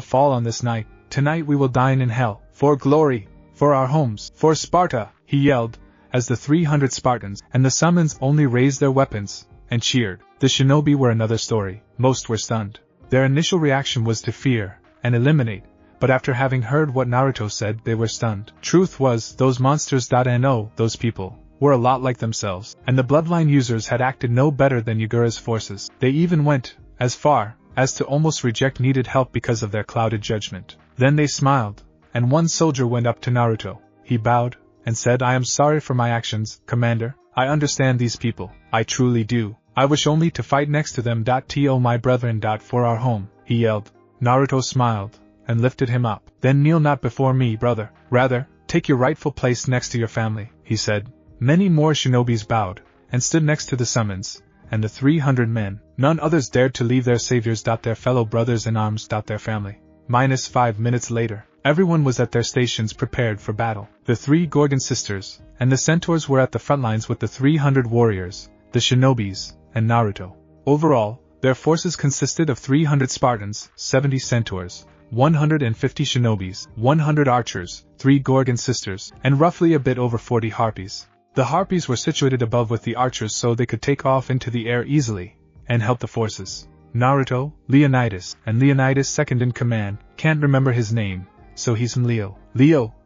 fall on this night, tonight we will dine in hell. For glory! For our homes! For Sparta! He yelled, as the 300 Spartans and the summons only raised their weapons and cheered. The shinobi were another story. Most were stunned. Their initial reaction was to fear and eliminate, but after having heard what Naruto said, they were stunned. Truth was, those monsters no, those people were a lot like themselves, and the bloodline users had acted no better than Yagura's forces. They even went as far as to almost reject needed help because of their clouded judgment. Then they smiled, and one soldier went up to Naruto. He bowed and said, "I am sorry for my actions, Commander. I understand these people. I truly do. I wish only to fight next to them. To my brethren. For our home," he yelled. Naruto smiled and lifted him up. "Then kneel not before me, brother. Rather, take your rightful place next to your family," he said. Many more shinobis bowed and stood next to the summons, and the 300 men, none others dared to leave their saviors. Their fellow brothers in arms. Their family. -5 minutes later, everyone was at their stations prepared for battle. The 3 Gorgon sisters and the centaurs were at the front lines with the 300 warriors, the shinobis, and Naruto. Overall, their forces consisted of 300 Spartans, 70 centaurs, 150 shinobis, 100 archers, 3 Gorgon sisters, and roughly a bit over 40 harpies. The harpies were situated above with the archers so they could take off into the air easily and help the forces. Naruto, Leonidas, and Leonidas second in command, can't remember his name, so he's Leo,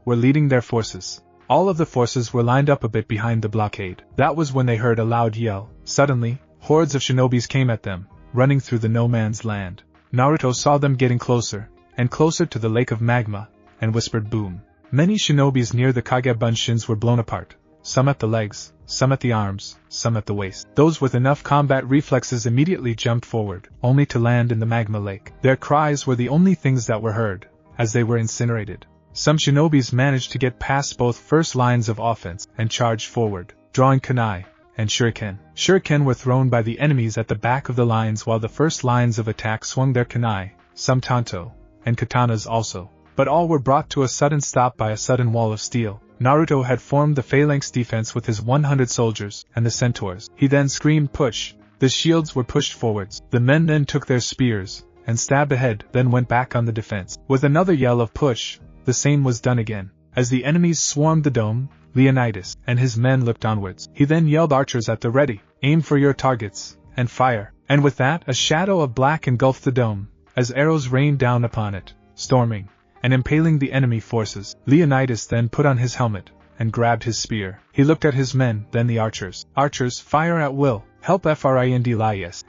were leading their forces. All of the forces were lined up a bit behind the blockade. That was when they heard a loud yell. Suddenly, hordes of shinobis came at them, running through the no man's land. Naruto saw them getting closer and closer to the lake of magma, and whispered, "Boom." Many shinobis near the Kagebunshin were blown apart. Some at the legs, some at the arms, some at the waist. Those with enough combat reflexes immediately jumped forward, only to land in the magma lake. Their cries were the only things that were heard, as they were incinerated. Some shinobis managed to get past both first lines of offense and charged forward, drawing kunai and shuriken. Shuriken were thrown by the enemies at the back of the lines while the first lines of attack swung their kunai, some tanto, and katanas also. But all were brought to a sudden stop by a sudden wall of steel. Naruto had formed the phalanx defense with his 100 soldiers and the centaurs. He then screamed, "Push!" The shields were pushed forwards. The men then took their spears and stabbed ahead, then went back on the defense. With another yell of "Push!" the same was done again. As the enemies swarmed the dome, Leonidas and his men looked onwards. He then yelled, "Archers at the ready, aim for your targets, and fire!" And with that, a shadow of black engulfed the dome, as arrows rained down upon it, storming and impaling the enemy forces. Leonidas then put on his helmet and grabbed his spear. He looked at his men, then the archers. "Archers, fire at will, help friend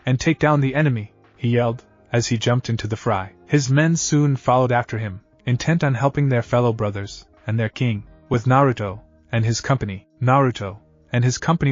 and take down the enemy," he yelled, as he jumped into the fray. His men soon followed after him, intent on helping their fellow brothers and their king. With Naruto and his company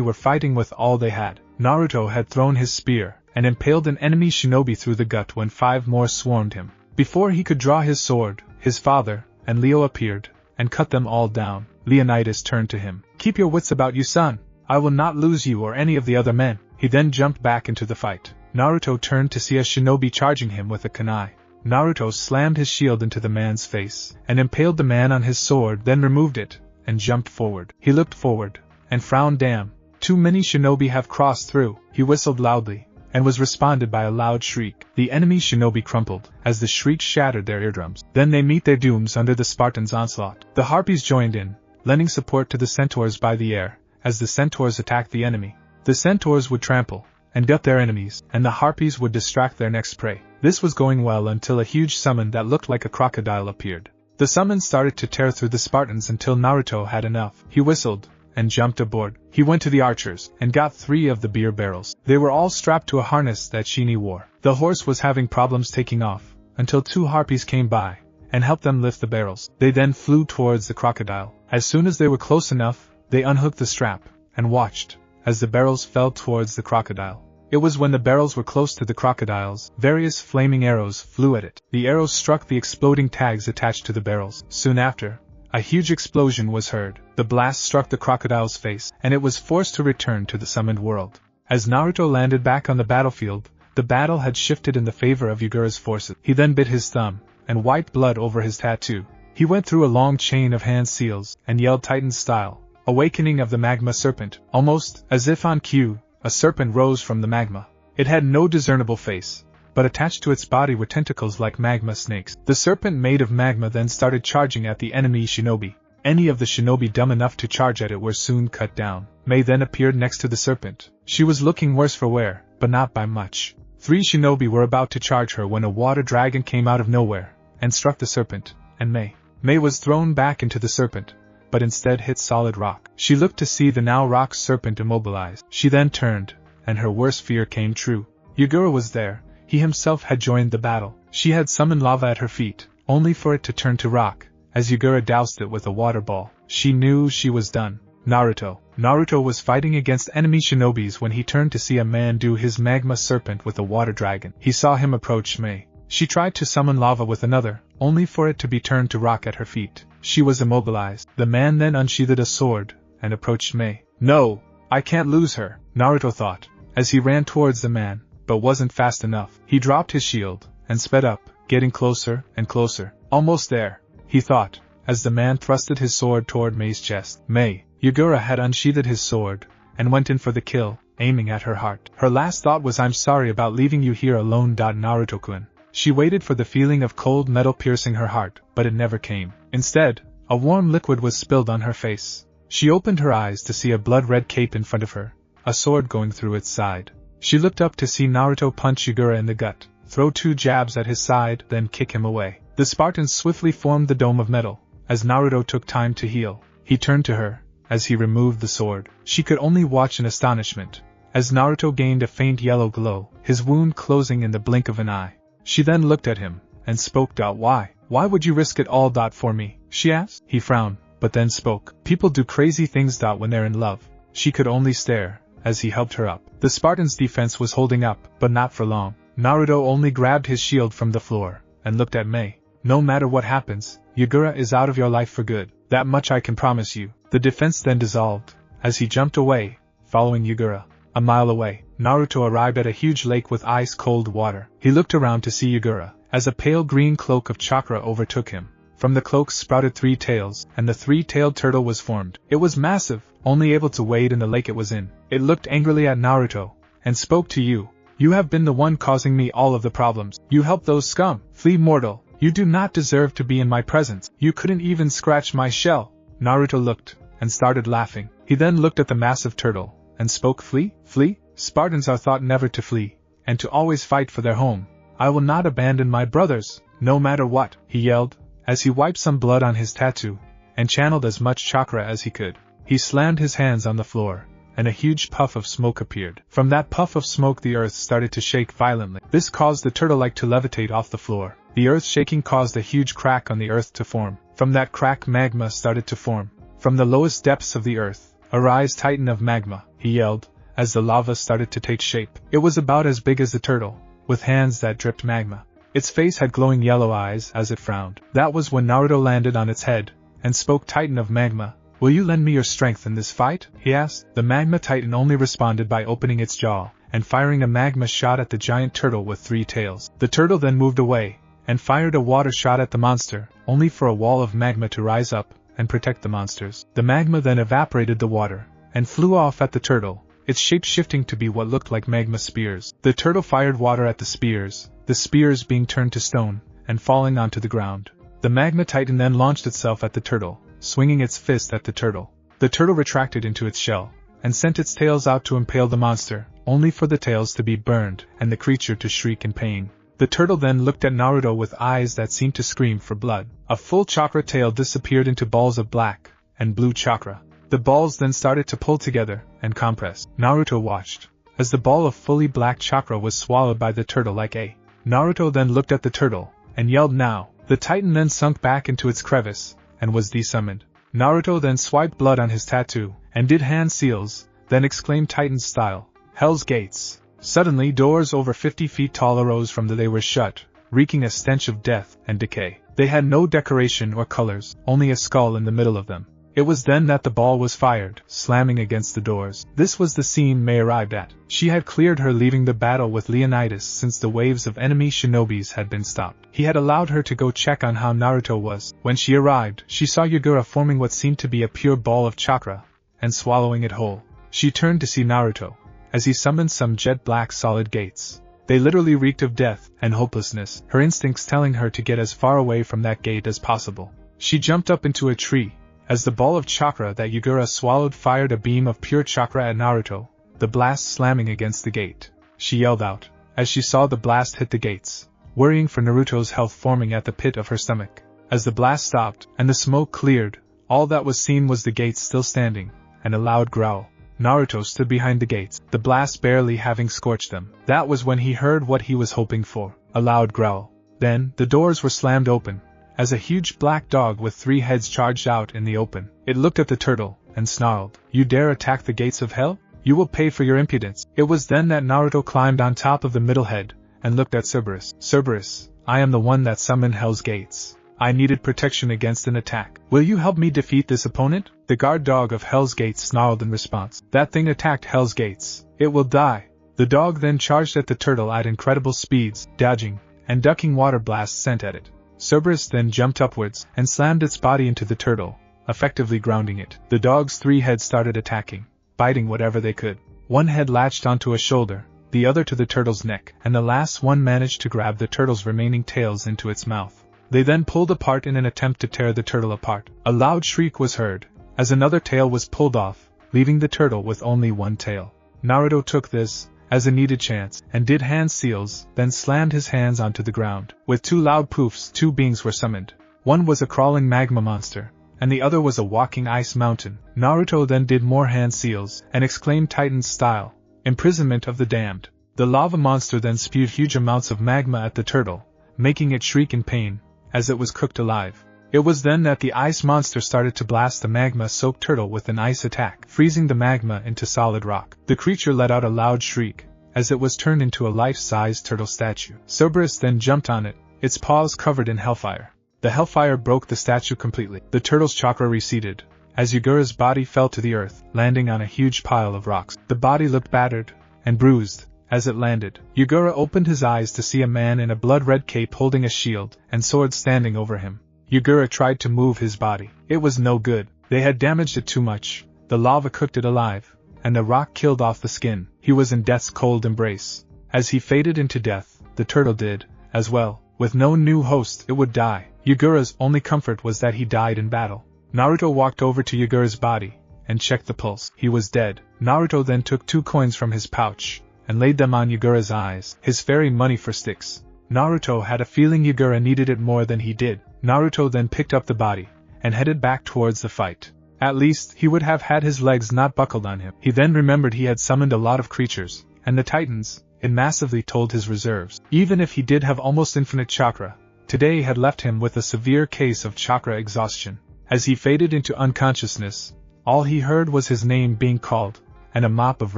were fighting with all they had. Naruto had thrown his spear and impaled an enemy shinobi through the gut when 5 more swarmed him. Before he could draw his sword, his father and Leo appeared and cut them all down. Leonidas turned to him. "Keep your wits about you, son. I will not lose you or any of the other men." He then jumped back into the fight. Naruto turned to see a shinobi charging him with a kunai. Naruto slammed his shield into the man's face and impaled the man on his sword, then removed it and jumped forward. He looked forward and frowned. "Damn, too many shinobi have crossed through." He whistled loudly and was responded by a loud shriek. The enemy shinobi crumpled as the shriek shattered their eardrums. Then they meet their dooms under the Spartans' onslaught. The harpies joined in, lending support to the centaurs by the air. As the centaurs attacked the enemy, the centaurs would trample and gut their enemies, and the harpies would distract their next prey. This was going well until a huge summon that looked like a crocodile appeared. The summon started to tear through the Spartans until Naruto had enough. He whistled and jumped aboard. He went to the archers and got 3 of the beer barrels. They were all strapped to a harness that Shini wore. The horse was having problems taking off until 2 harpies came by and helped them lift the barrels. They then flew towards the crocodile. As soon as they were close enough, they unhooked the strap and watched as the barrels fell towards the crocodile. It was when the barrels were close to the crocodiles, various flaming arrows flew at it. The arrows struck the exploding tags attached to the barrels. Soon after, a huge explosion was heard. The blast struck the crocodile's face, and it was forced to return to the summoned world. As Naruto landed back on the battlefield, the battle had shifted in the favor of Yagura's forces. He then bit his thumb and wiped blood over his tattoo. He went through a long chain of hand seals and yelled Titan style, "Awakening of the magma serpent." Almost as if on cue, a serpent rose from the magma. It had no discernible face, but attached to its body were tentacles like magma snakes. The serpent made of magma then started charging at the enemy shinobi. Any of the shinobi dumb enough to charge at it were soon cut down. Mei then appeared next to the serpent. She was looking worse for wear, but not by much. 3 shinobi were about to charge her when a water dragon came out of nowhere and struck the serpent, and Mei was thrown back into the serpent, but instead hit solid rock. She looked to see the now rock serpent immobilized. She then turned, and her worst fear came true. Yagura was there. He himself had joined the battle. She had summoned lava at her feet, only for it to turn to rock, as Yagura doused it with a water ball. She knew she was done. Naruto was fighting against enemy shinobis when he turned to see a man do his magma serpent with a water dragon. He saw him approach Mei. She tried to summon lava with another, only for it to be turned to rock at her feet. She was immobilized. The man then unsheathed a sword and approached Mei. No, I can't lose her, Naruto thought, as he ran towards the man, but wasn't fast enough. He dropped his shield and sped up, getting closer and closer. Almost there, he thought, as the man thrusted his sword toward Mei's chest. Yagura had unsheathed his sword and went in for the kill, aiming at her heart. Her last thought was, I'm sorry about leaving you here alone. Naruto-kun. She waited for the feeling of cold metal piercing her heart, but it never came. Instead, a warm liquid was spilled on her face. She opened her eyes to see a blood-red cape in front of her, a sword going through its side. She looked up to see Naruto punch Yagura in the gut, throw 2 jabs at his side, then kick him away. The Spartans swiftly formed the dome of metal. As Naruto took time to heal, he turned to her. As he removed the sword, she could only watch in astonishment, as Naruto gained a faint yellow glow, his wound closing in the blink of an eye. She then looked at him, and spoke. Why would you risk it all? For me? She asked. He frowned, but then spoke. People do crazy things. When they're in love. She could only stare, as he helped her up. The Spartan's defense was holding up, but not for long. Naruto only grabbed his shield from the floor, and looked at Mei. No matter what happens, Yagura is out of your life for good. That much I can promise you. The defense then dissolved, as he jumped away, following Yagura. A mile away, Naruto arrived at a huge lake with ice-cold water. He looked around to see Yagura, as a pale green cloak of chakra overtook him. From the cloak sprouted 3 tails, and the 3-tailed turtle was formed. It was massive, only able to wade in the lake it was in. It looked angrily at Naruto, and spoke to you. You have been the one causing me all of the problems. You helped those scum. Flee, mortal. You do not deserve to be in my presence. You couldn't even scratch my shell. Naruto looked, and started laughing. He then looked at the massive turtle, and spoke. Flee? Flee? Spartans are thought never to flee, and to always fight for their home. I will not abandon my brothers, no matter what, he yelled, as he wiped some blood on his tattoo, and channeled as much chakra as he could. He slammed his hands on the floor, and a huge puff of smoke appeared. From that puff of smoke the earth started to shake violently. This caused the turtle-like to levitate off the floor. The earth shaking caused a huge crack on the earth to form. From that crack magma started to form. From the lowest depths of the earth, arise titan of magma, he yelled, as the lava started to take shape. It was about as big as the turtle, with hands that dripped magma. Its face had glowing yellow eyes as it frowned. That was when Naruto landed on its head, and spoke. Titan of magma, will you lend me your strength in this fight? He asked. The magma titan only responded by opening its jaw, and firing a magma shot at the giant turtle with 3 tails. The turtle then moved away, and fired a water shot at the monster, only for a wall of magma to rise up, and protect the monsters. The magma then evaporated the water, and flew off at the turtle, its shape shifting to be what looked like magma spears. The turtle fired water at the spears being turned to stone, and falling onto the ground. The magma titan then launched itself at the turtle, swinging its fist at the turtle. The turtle retracted into its shell, and sent its tails out to impale the monster, only for the tails to be burned, and the creature to shriek in pain. The turtle then looked at Naruto with eyes that seemed to scream for blood. A full chakra tail disappeared into balls of black and blue chakra. The balls then started to pull together and compress. Naruto watched, as the ball of fully black chakra was swallowed by the turtle like a. Naruto then looked at the turtle, and yelled now. The titan then sunk back into its crevice, and was desummoned. Naruto then swiped blood on his tattoo, and did hand seals, then exclaimed Titan style, Hell's Gates. Suddenly doors over 50 feet tall arose from they were shut, reeking a stench of death and decay. They had no decoration or colors, only a skull in the middle of them. It was then that the ball was fired, slamming against the doors. This was the scene Mei arrived at. She had cleared her leaving the battle with Leonidas since the waves of enemy shinobis had been stopped. He had allowed her to go check on how Naruto was. When she arrived, she saw Yagura forming what seemed to be a pure ball of chakra, and swallowing it whole. She turned to see Naruto, as he summoned some jet black solid gates. They literally reeked of death and hopelessness, her instincts telling her to get as far away from that gate as possible. She jumped up into a tree. As the ball of chakra that Yugura swallowed fired a beam of pure chakra at Naruto, the blast slamming against the gate. She yelled out, as she saw the blast hit the gates, worrying for Naruto's health forming at the pit of her stomach. As the blast stopped, and the smoke cleared, all that was seen was the gates still standing, and a loud growl. Naruto stood behind the gates, the blast barely having scorched them. That was when he heard what he was hoping for, a loud growl. Then, the doors were slammed open, as a huge black dog with 3 heads charged out in the open. It looked at the turtle, and snarled, "You dare attack the gates of hell? You will pay for your impudence." It was then that Naruto climbed on top of the middle head, and looked at Cerberus. "Cerberus, I am the one that summoned Hell's Gates. I needed protection against an attack. Will you help me defeat this opponent?" The guard dog of Hell's Gates snarled in response. "That thing attacked Hell's Gates. It will die." The dog then charged at the turtle at incredible speeds, dodging and ducking water blasts sent at it. Cerberus then jumped upwards and slammed its body into the turtle, effectively grounding it. The dog's 3 heads started attacking, biting whatever they could. One head latched onto a shoulder, the other to the turtle's neck, and the last one managed to grab the turtle's remaining tails into its mouth. They then pulled apart in an attempt to tear the turtle apart. A loud shriek was heard, as another tail was pulled off, leaving the turtle with only one tail. Naruto took this as a needed chance, and did hand seals, then slammed his hands onto the ground. With 2 loud poofs, 2 beings were summoned. One was a crawling magma monster, and the other was a walking ice mountain. Naruto then did more hand seals, and exclaimed Titan's style, "Imprisonment of the damned." The lava monster then spewed huge amounts of magma at the turtle, making it shriek in pain, as it was cooked alive. It was then that the ice monster started to blast the magma-soaked turtle with an ice attack, freezing the magma into solid rock. The creature let out a loud shriek, as it was turned into a life-sized turtle statue. Cerberus then jumped on it, its paws covered in hellfire. The hellfire broke the statue completely. The turtle's chakra receded, as Yugura's body fell to the earth, landing on a huge pile of rocks. The body looked battered and bruised as it landed. Yugura opened his eyes to see a man in a blood-red cape holding a shield and sword standing over him. Yugura tried to move his body. It was no good. They had damaged it too much. The lava cooked it alive, and the rock killed off the skin. He was in death's cold embrace. As he faded into death, the turtle did, as well. With no new host, it would die. Yugura's only comfort was that he died in battle. Naruto walked over to Yugura's body, and checked the pulse. He was dead. Naruto then took 2 coins from his pouch, and laid them on Yugura's eyes, his fairy money for sticks. Naruto had a feeling Yugura needed it more than he did. Naruto then picked up the body, and headed back towards the fight. At least, he would have had his legs not buckled on him. He then remembered he had summoned a lot of creatures, and the Titans, it massively told his reserves. Even if he did have almost infinite chakra, today had left him with a severe case of chakra exhaustion. As he faded into unconsciousness, all he heard was his name being called, and a mop of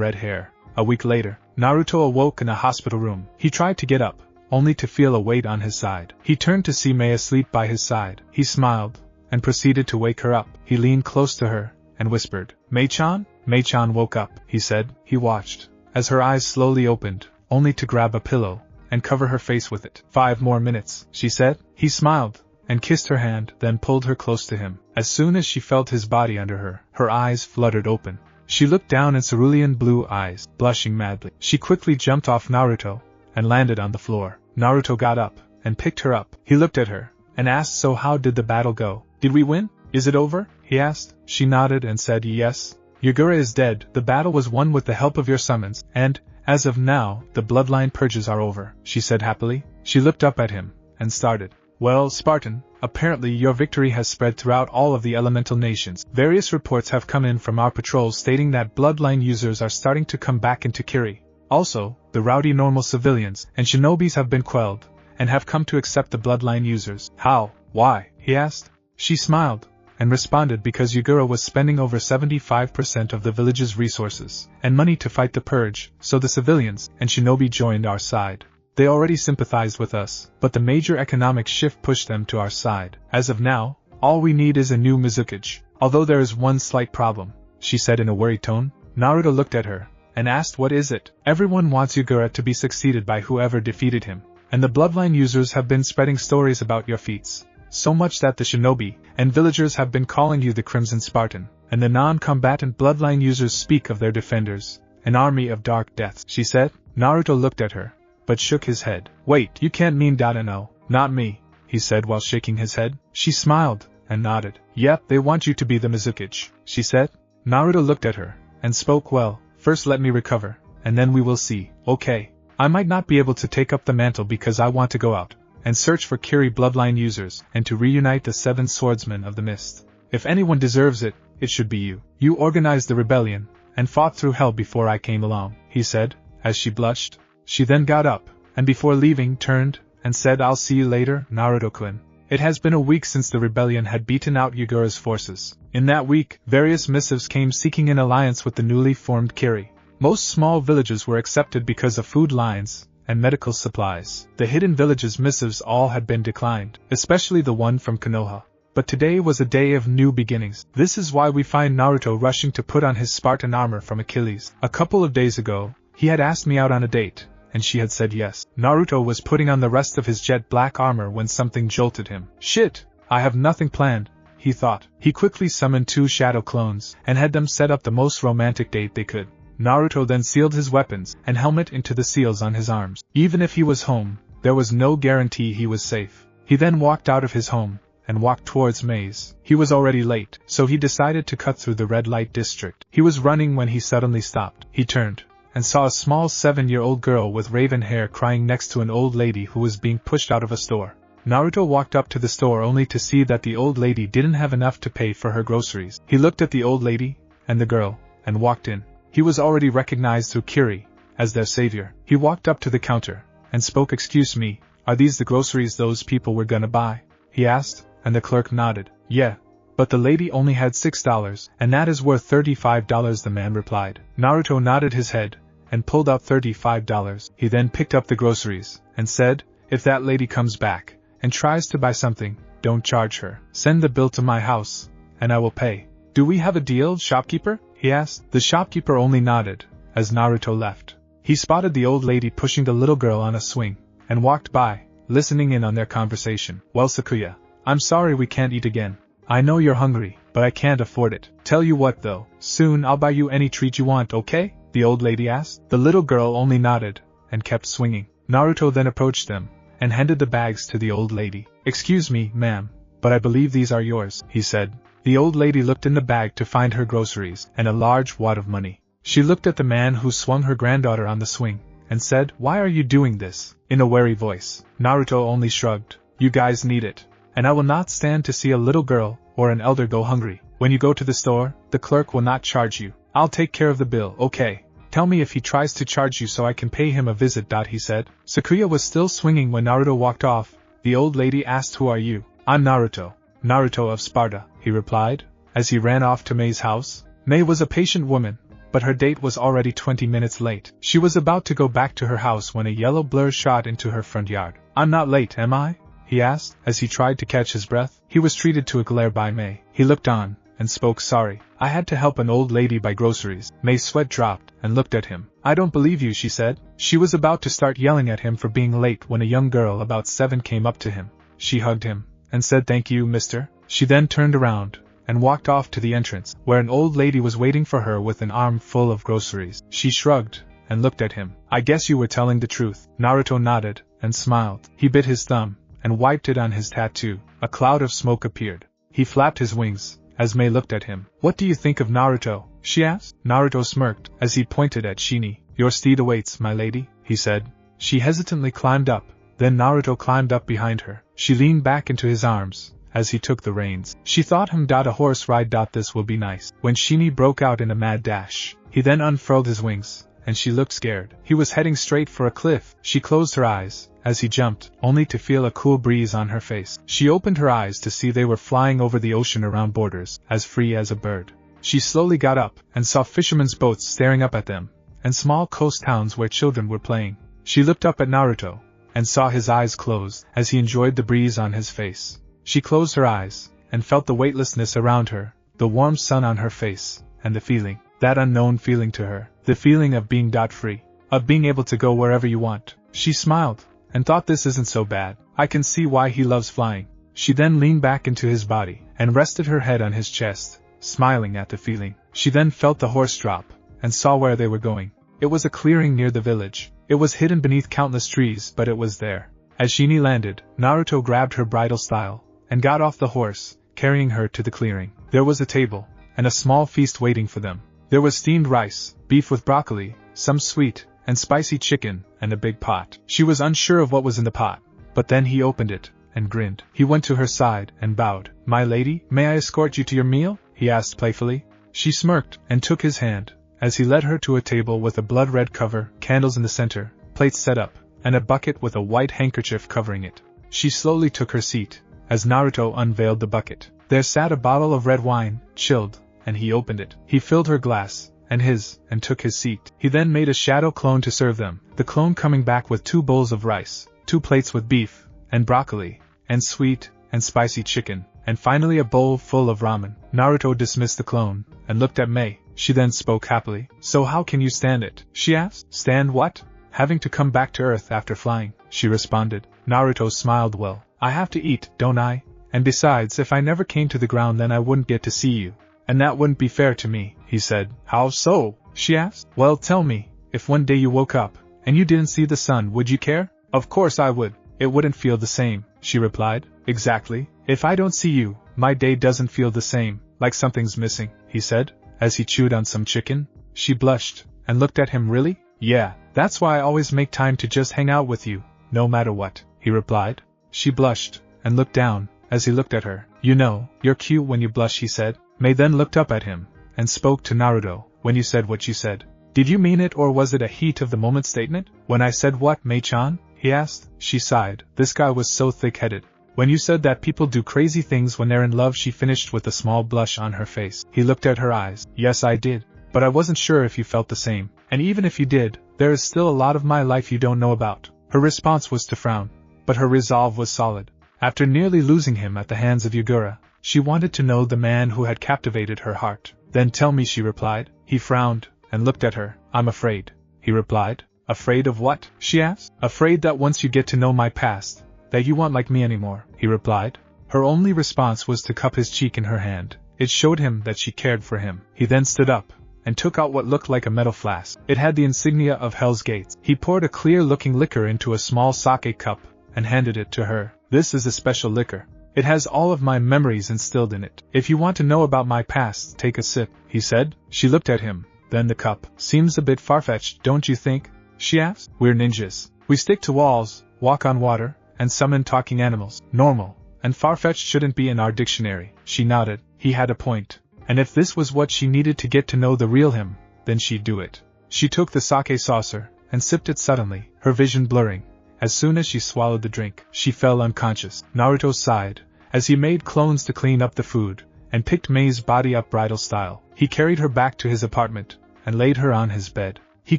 red hair. A week later, Naruto awoke in a hospital room. He tried to get up, only to feel a weight on his side. He turned to see Mei asleep by his side. He smiled, and proceeded to wake her up. He leaned close to her, and whispered, "Mei-chan?" Mei-chan woke up, he said. He watched, as her eyes slowly opened, only to grab a pillow, and cover her face with it. 5 more minutes, she said. He smiled, and kissed her hand, then pulled her close to him. As soon as she felt his body under her eyes fluttered open. She looked down in cerulean blue eyes, blushing madly. She quickly jumped off Naruto, and landed on the floor. Naruto got up, and picked her up. He looked at her, and asked, "So how did the battle go? Did we win? Is it over?" he asked. She nodded and said, "Yes. Yugura is dead. The battle was won with the help of your summons, and, as of now, the bloodline purges are over," she said happily. She looked up at him, and started. "Well, Spartan, apparently your victory has spread throughout all of the elemental nations. Various reports have come in from our patrols stating that bloodline users are starting to come back into Kiri. Also, the rowdy normal civilians and shinobis have been quelled, and have come to accept the bloodline users." "How? Why?" he asked. She smiled, and responded because Yugura was spending over 75% of the village's resources and money to fight the purge, so the civilians and shinobi joined our side. They already sympathized with us, but the major economic shift pushed them to our side. As of now, all we need is a new Mizukage. Although there is one slight problem, she said in a worried tone. Naruto looked at her, and asked, "What is it?" "Everyone wants Yugura to be succeeded by whoever defeated him, and the bloodline users have been spreading stories about your feats, so much that the shinobi and villagers have been calling you the Crimson Spartan, and the non-combatant bloodline users speak of their defenders An army of dark deaths, she said. Naruto looked at her, but shook his head. Wait, you can't mean no. Not me, he said while shaking his head. She smiled, and nodded. Yep, they want you to be the Mizukage, she said. Naruto looked at her, and spoke. Well, first let me recover, and then we will see. Okay. I might not be able to take up the mantle because I want to go out and search for Kiri bloodline users and to reunite the 7 swordsmen of the mist. If anyone deserves it, it should be you. You organized the rebellion and fought through hell before I came along, he said, as she blushed. She then got up, and before leaving turned and said, I'll see you later, Naruto-kun. It has been a week since the rebellion had beaten out Yagura's forces. In that week, various missives came seeking an alliance with the newly formed Kiri. Most small villages were accepted because of food lines and medical supplies. The hidden villages' missives all had been declined, especially the one from Konoha. But today was a day of new beginnings. This is why we find Naruto rushing to put on his Spartan armor from Achilles. A couple of days ago, he had asked me out on a date, and she had said yes. Naruto was putting on the rest of his jet black armor when something jolted him. Shit, I have nothing planned, he thought. He quickly summoned 2 shadow clones and had them set up the most romantic date they could. Naruto then sealed his weapons and helmet into the seals on his arms. Even if he was home, there was no guarantee he was safe. He then walked out of his home and walked towards Maze. He was already late, so he decided to cut through the red light district. He was running when he suddenly stopped. He turned and saw a small 7-year-old girl with raven hair crying next to an old lady who was being pushed out of a store. Naruto walked up to the store only to see that the old lady didn't have enough to pay for her groceries. He looked at the old lady and the girl and walked in. He was already recognized through Kiri as their savior. He walked up to the counter and spoke. Excuse me, are these the groceries those people were gonna buy? He asked, and the clerk nodded. Yeah, but the lady only had $6, and that is worth $35, the man replied. Naruto nodded his head and pulled out $35. He then picked up the groceries and said, if that lady comes back and tries to buy something, don't charge her. Send the bill to my house, and I will pay. Do we have a deal, shopkeeper? He asked. The shopkeeper only nodded as Naruto left. He spotted the old lady pushing the little girl on a swing and walked by, listening in on their conversation. Well, Sakuya, I'm sorry we can't eat again. I know you're hungry, but I can't afford it. Tell you what though, soon I'll buy you any treat you want, okay? The old lady asked. The little girl only nodded and kept swinging. Naruto then approached them and handed the bags to the old lady. Excuse me, ma'am, but I believe these are yours, he said. The old lady looked in the bag to find her groceries and a large wad of money. She looked at the man who swung her granddaughter on the swing and said, why are you doing this? In a wary voice. Naruto only shrugged. You guys need it, and I will not stand to see a little girl or an elder go hungry. When you go to the store, the clerk will not charge you. I'll take care of the bill, okay? Tell me if he tries to charge you so I can pay him a visit. He said. Sakuya was still swinging when Naruto walked off. The old lady asked, who are you? I'm Naruto. Naruto of Sparta, he replied, as he ran off to Mei's house. Mei was a patient woman, but her date was already 20 minutes late. She was about to go back to her house when a yellow blur shot into her front yard. I'm not late, am I? He asked, as he tried to catch his breath. He was treated to a glare by Mei. He looked on and spoke. Sorry, I had to help an old lady buy groceries. Mei's sweat dropped and looked at him. I don't believe you, she said. She was about to start yelling at him for being late when a young girl about 7 came up to him. She hugged him and said, thank you, mister. She then turned around and walked off to the entrance, where an old lady was waiting for her with an arm full of groceries. She shrugged and looked at him. I guess you were telling the truth. Naruto nodded and smiled. He bit his thumb and wiped it on his tattoo. A cloud of smoke appeared. He flapped his wings as Mei looked at him. What do you think of Naruto? She asked. Naruto smirked as he pointed at Shini. Your steed awaits, my lady, he said. She hesitantly climbed up. Then Naruto climbed up behind her. She leaned back into his arms as he took the reins. She thought a horse ride. This will be nice. When Shini broke out in a mad dash, he then unfurled his wings, and she looked scared. He was heading straight for a cliff. She closed her eyes as he jumped, only to feel a cool breeze on her face. She opened her eyes to see they were flying over the ocean around borders, as free as a bird. She slowly got up and saw fishermen's boats staring up at them, and small coast towns where children were playing. She looked up at Naruto and saw his eyes close as he enjoyed the breeze on his face. She closed her eyes and felt the weightlessness around her, the warm sun on her face, and the feeling, that unknown feeling to her, the feeling of being free, of being able to go wherever you want. She smiled and thought, this isn't so bad. I can see why he loves flying. She then leaned back into his body and rested her head on his chest, smiling at the feeling. She then felt the horse drop and saw where they were going. It was a clearing near the village. It was hidden beneath countless trees, but it was there. As Shini landed, Naruto grabbed her bridle style and got off the horse, carrying her to the clearing. There was a table and a small feast waiting for them. There was steamed rice, beef with broccoli, some sweet and spicy chicken, and a big pot. She was unsure of what was in the pot, but then he opened it and grinned. He went to her side and bowed. "My lady, may I escort you to your meal?" he asked playfully. She smirked and took his hand, as he led her to a table with a blood-red cover, candles in the center, plates set up, and a bucket with a white handkerchief covering it. She slowly took her seat, as Naruto unveiled the bucket. There sat a bottle of red wine, chilled, and he opened it. He filled her glass, and took his seat. He then made a shadow clone to serve them, the clone coming back with 2 bowls of rice, 2 plates with beef, and broccoli, and sweet and spicy chicken, and finally a bowl full of ramen. Naruto dismissed the clone, and looked at Mei. She then spoke happily. "So how can you stand it?" she asked. "Stand what?" "Having to come back to Earth after flying," she responded. Naruto smiled. "Well, I have to eat, don't I? And besides, if I never came to the ground then I wouldn't get to see you. And that wouldn't be fair to me," he said. "How so?" she asked. "Well, tell me, if one day you woke up, and you didn't see the sun, would you care?" "Of course I would. It wouldn't feel the same," she replied. "Exactly. If I don't see you, my day doesn't feel the same, like something's missing," he said, as he chewed on some chicken. She blushed, and looked at him. "Really?" "Yeah, that's why I always make time to just hang out with you, no matter what," he replied. She blushed, and looked down, as he looked at her. "You know, you're cute when you blush," he said. Mei then looked up at him, and spoke to Naruto. "When you said what you said, did you mean it or was it a heat of the moment statement?" "When I said what, Mei-chan?" he asked. She sighed. This guy was so thick-headed. "When you said that people do crazy things when they're in love," she finished with a small blush on her face. He looked at her eyes. "Yes, I did. But I wasn't sure if you felt the same. And even if you did, there is still a lot of my life you don't know about." Her response was to frown, but her resolve was solid. After nearly losing him at the hands of Yagura, she wanted to know the man who had captivated her heart. "Then tell me," she replied. He frowned, and looked at her. "I'm afraid," he replied. "Afraid of what?" she asked. "Afraid that once you get to know my past, that you won't like me anymore," he replied. Her only response was to cup his cheek in her hand. It showed him that she cared for him. He then stood up, and took out what looked like a metal flask. It had the insignia of Hell's Gates. He poured a clear-looking liquor into a small sake cup, and handed it to her. "This is a special liquor. It has all of my memories instilled in it. If you want to know about my past, take a sip," he said. She looked at him, then the cup. "Seems a bit far-fetched, don't you think?" she asked. "We're ninjas. We stick to walls, walk on water, and summon talking animals. Normal and far-fetched shouldn't be in our dictionary." She nodded. He had a point. And if this was what she needed to get to know the real him, then she'd do it. She took the sake saucer, and sipped it suddenly, her vision blurring. As soon as she swallowed the drink, she fell unconscious. Naruto sighed, as he made clones to clean up the food, and picked Mei's body up bridal style. He carried her back to his apartment, and laid her on his bed. He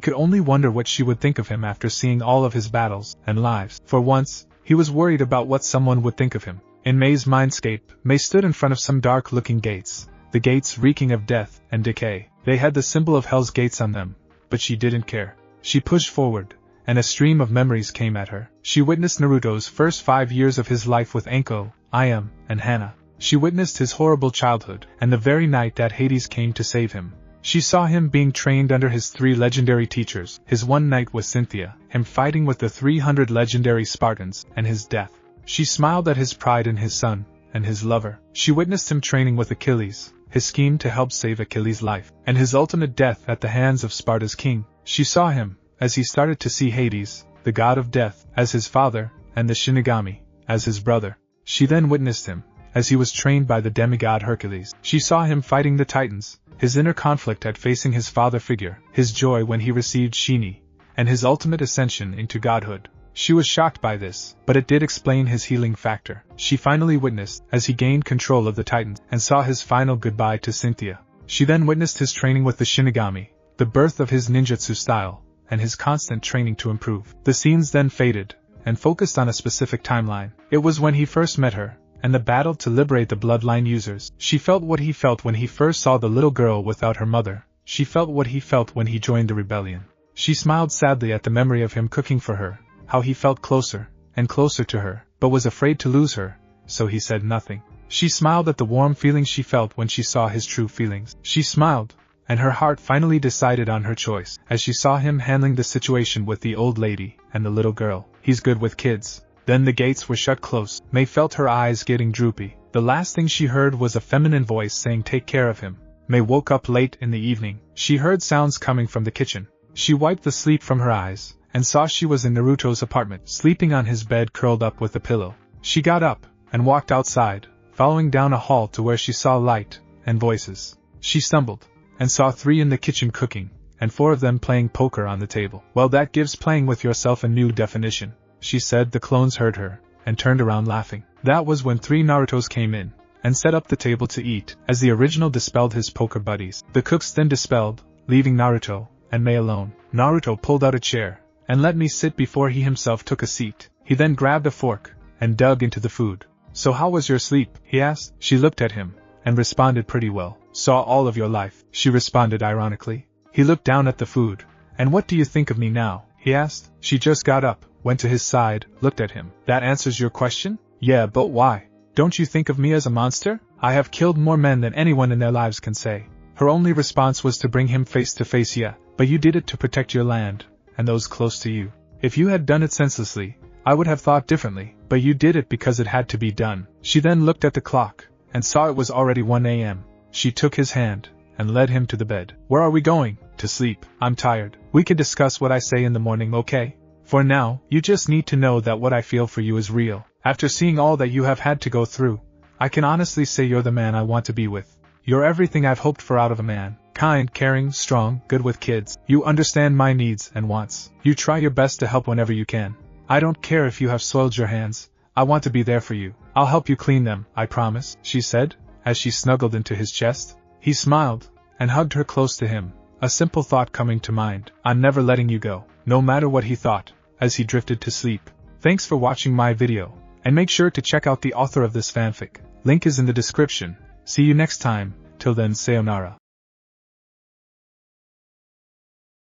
could only wonder what she would think of him after seeing all of his battles and lives. For once, he was worried about what someone would think of him. In Mei's mindscape, Mei stood in front of some dark-looking gates, the gates reeking of death and decay. They had the symbol of Hell's Gates on them, but she didn't care. She pushed forward, and a stream of memories came at her. She witnessed Naruto's first 5 years of his life with Anko, Ayam, and Hana. She witnessed his horrible childhood, and the very night that Hades came to save him. She saw him being trained under his 3 legendary teachers, his one night with Cynthia, him fighting with the 300 legendary Spartans, and his death. She smiled at his pride in his son, and his lover. She witnessed him training with Achilles, his scheme to help save Achilles' life, and his ultimate death at the hands of Sparta's king. She saw him, as he started to see Hades, the god of death, as his father, and the Shinigami, as his brother. She then witnessed him, as he was trained by the demigod Hercules. She saw him fighting the Titans, his inner conflict at facing his father figure, his joy when he received Shini, and his ultimate ascension into godhood. She was shocked by this, but it did explain his healing factor. She finally witnessed, as he gained control of the Titans, and saw his final goodbye to Cynthia. She then witnessed his training with the Shinigami, the birth of his ninjutsu style, and his constant training to improve. The scenes then faded, and focused on a specific timeline. It was when he first met her, and the battle to liberate the bloodline users. She felt what he felt when he first saw the little girl without her mother. She felt what he felt when he joined the rebellion. She smiled sadly at the memory of him cooking for her, how he felt closer and closer to her, but was afraid to lose her, so he said nothing. She smiled at the warm feelings she felt when she saw his true feelings. She smiled, and her heart finally decided on her choice, as she saw him handling the situation with the old lady and the little girl. He's good with kids. Then the gates were shut close. May felt her eyes getting droopy. The last thing she heard was a feminine voice saying take care of him. May woke up late in the evening. She heard sounds coming from the kitchen. She wiped the sleep from her eyes, and saw she was in Naruto's apartment, sleeping on his bed curled up with a pillow. She got up, and walked outside, following down a hall to where she saw light and voices. She stumbled, and saw 3 in the kitchen cooking, and 4 of them playing poker on the table. Well, that gives playing with yourself a new definition, she said. The clones heard her, and turned around laughing. That was when 3 Narutos came in, and set up the table to eat, as the original dispelled his poker buddies. The cooks then dispelled, leaving Naruto and May alone. Naruto pulled out a chair, and let me sit before he himself took a seat. He then grabbed a fork, and dug into the food. So how was your sleep? He asked. She looked at him, and responded pretty well. Saw all of your life, she responded ironically. He looked down at the food. And what do you think of me now? He asked. She just got up, went to his side, looked at him. That answers your question? Yeah, but why? Don't you think of me as a monster? I have killed more men than anyone in their lives can say. Her only response was to bring him face to face. Yeah, but you did it to protect your land, and those close to you. If you had done it senselessly, I would have thought differently, but you did it because it had to be done. She then looked at the clock, and saw it was already 1 a.m. She took his hand, and led him to the bed. Where are we going? To sleep. I'm tired. We can discuss what I say in the morning, okay? For now, you just need to know that what I feel for you is real. After seeing all that you have had to go through, I can honestly say you're the man I want to be with. You're everything I've hoped for out of a man. Kind, caring, strong, good with kids. You understand my needs and wants. You try your best to help whenever you can. I don't care if you have soiled your hands. I want to be there for you. I'll help you clean them, I promise, she said, as she snuggled into his chest. He smiled, and hugged her close to him, a simple thought coming to mind. I'm never letting you go, no matter what he thought, as he drifted to sleep. Thanks for watching my video, and make sure to check out the author of this fanfic. Link is in the description. See you next time. Till then, sayonara.